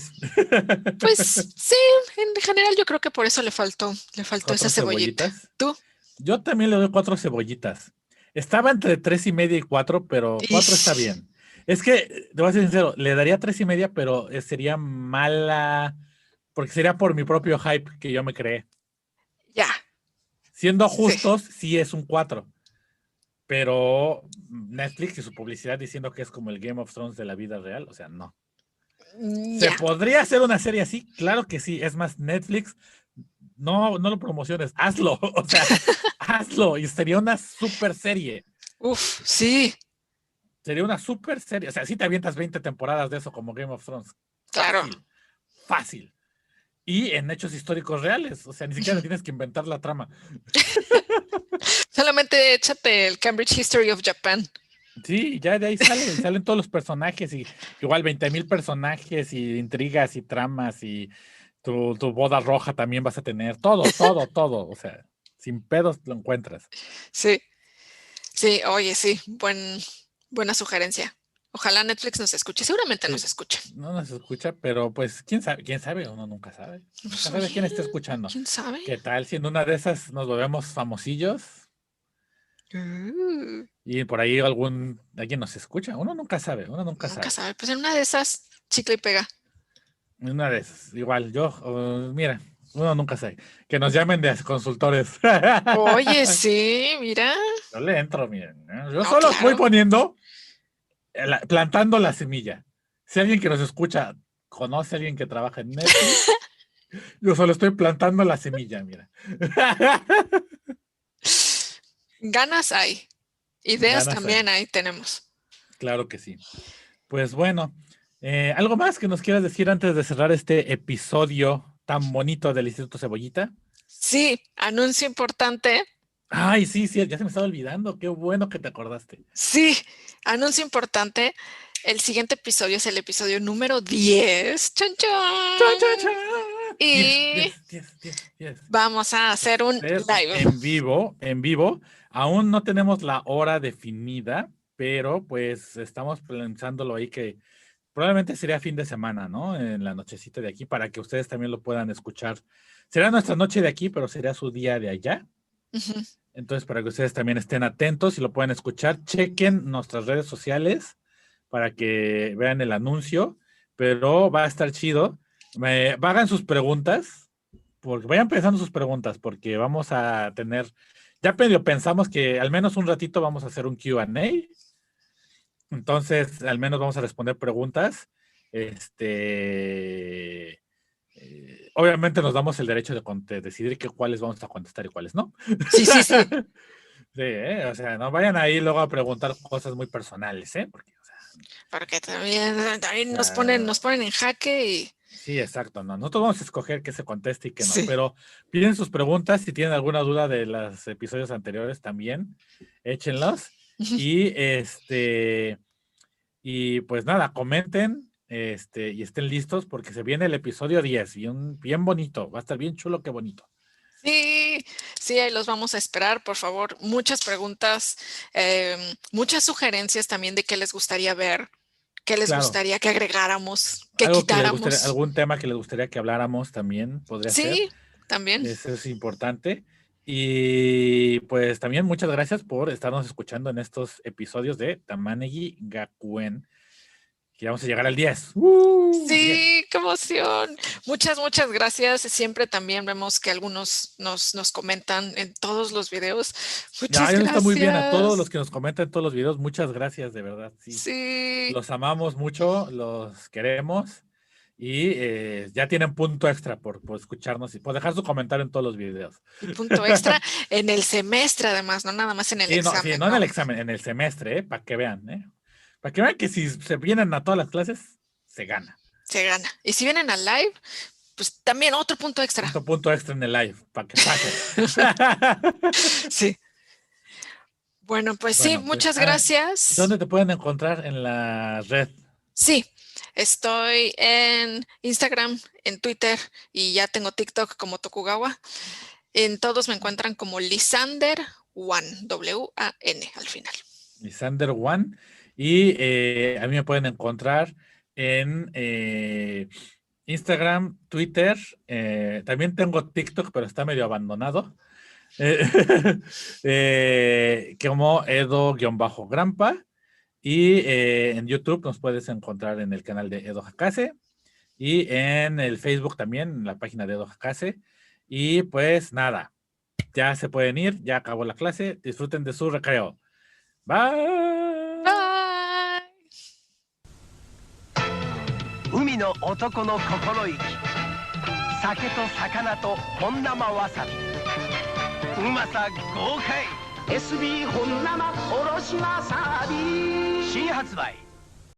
pues sí, en general yo creo que por eso le faltó esa cebollita.4 cebollitas. ¿Tú? Yo también le doy 4 cebollitas. Estaba entre 3.5 y 4, pero 4 está Ish, bien. Es que, te voy a ser sincero, le daría 3.5, pero sería mala, porque sería por mi propio hype que yo me creé. ya, Siendo sí, justos, sí es un 4, pero Netflix y su publicidad diciendo que es como el Game of Thrones de la vida real, o sea, no. ¿Se ya. podría hacer una serie así? Claro que sí. Es más, Netflix, no lo promociones, hazlo. O sea, hazlo y sería una super serie. Uf, sí, Sería una super serie. O sea, si te avientas 20 temporadas de eso como Game of Thrones. claro. Fácil, fácil. Y en hechos históricos reales. O sea, ni siquiera Ujú. te tienes que inventar la trama. Solamente échate el Cambridge History of Japan. Sí, ya de ahí sale, y salen todos los personajes y igual 20.000 personajes y intrigas y tramas y tu boda roja también vas a tener. Todo, todo, todo. O sea, sin pedos lo encuentras. Sí, sí, oye, sí, buena sugerencia. Ojalá Netflix nos escuche, seguramente Sí, nos escucha. no nos escucha, pero pues quién sabe, uno nunca sabe. Pues, Nunca sabe oye, quién está escuchando. ¿quién sabe? ¿Qué tal si en una de esas nos volvemos famosillos Uh, y por ahí alguien nos escucha? Uno nunca sabe, uno nunca nunca sabe. sabe. Pues en una de esas, chicle y pega. En una de esas, igual, mira, uno nunca sabe. Que nos llamen de consultores. Oye, sí, mira. Yo le entro, miren. Yo No, solo voy claro. poniendo, plantando la semilla. Si alguien que nos escucha conoce a alguien que trabaja en Netflix, yo solo estoy plantando la semilla, mira. Ganas hay. Ideas Ganas hay, también ahí tenemos. claro que sí. Pues bueno, ¿algo más que nos quieras decir antes de cerrar este episodio tan bonito del Instituto Cebollita? Sí, anuncio importante. Ay, sí, sí, ya se me estaba olvidando. Qué bueno que te acordaste. Sí, anuncio importante. El siguiente episodio es el episodio número 10. ¡Chan, ¡Chan, chan, chan! chan! 10, Y 10, 10, 10, 10. vamos a hacer un Ser live. en vivo. Aún no tenemos la hora definida, pero pues estamos pensándolo ahí que probablemente sería fin de semana, ¿no? En la nochecita de aquí para que ustedes también lo puedan escuchar. Será nuestra noche de aquí, pero será su día de allá. Ujú. Entonces, para que ustedes también estén atentos y lo puedan escuchar, chequen nuestras redes sociales para que vean el anuncio, pero va a estar chido. Hagan sus preguntas, porque vayan pensando sus preguntas, porque vamos a tener ya medio pensamos que al menos un ratito vamos a hacer un Q&A. Entonces, al menos vamos a responder preguntas. Obviamente nos damos el derecho de decidir cuáles vamos a contestar y cuáles no. Sí, sí, sí. Sí, o sea, no vayan ahí luego a preguntar cosas muy personales, porque, o sea, Porque también nos ah, ponen en jaque y sí, exacto, no. Nosotros vamos a escoger qué se conteste y qué no, sí. pero piden sus preguntas. Si tienen alguna duda de los episodios anteriores también, échenlos. Y y pues nada, comenten y estén listos porque se viene el episodio 10 y bien bonito, va a estar bien chulo, qué bonito. Sí, sí, ahí los vamos a esperar, por favor. Muchas preguntas, muchas sugerencias también de qué les gustaría ver, qué les Claro, gustaría que agregáramos, que quitáramos. algún tema que les gustaría que habláramos también podría ser. Sí, también. Eso es importante. Y pues también muchas gracias por estarnos escuchando en estos episodios de Tamanegi Gakuen, que vamos a llegar al 10. Bien. Sí, qué emoción. Muchas, muchas gracias. Siempre también vemos que algunos nos comentan en todos los videos. Ya, Muchas eso está muy bien. A todos los gracias. que nos comentan en todos los videos, muchas gracias, de verdad. Sí, Sí, los amamos mucho, los queremos y ya tienen punto extra por escucharnos y por dejar su comentario en todos los videos. y punto extra en el semestre, además, no nada más en el Sí, examen, no en el ¿no? examen, en el semestre, para que vean, para que vean que si se vienen a todas las clases, se gana. Se gana. Y si vienen al live, pues también otro punto extra. Punto extra en el live, para que paguen. Sí. Bueno, pues sí, Bueno, pues, muchas gracias. ¿dónde te pueden encontrar en la red? Sí, estoy en Instagram, en Twitter y ya tengo TikTok como Tokugawa. En todos me encuentran como Lisander One, W-A-N al final. Lisander One. Y a mí me pueden encontrar en Instagram, Twitter. También tengo TikTok, pero está medio abandonado. Como Edo-Grampa. Y en YouTube nos puedes encontrar en el canal de Edo Hakase. Y en el Facebook también, en la página de Edo Hakase. Y pues nada, ya se pueden ir, ya acabó la clase. Disfruten de su recreo. Bye. Bye. 海の男の心意気酒と魚と本生わさびうまさ豪快 SB 本生おろしわさび新発売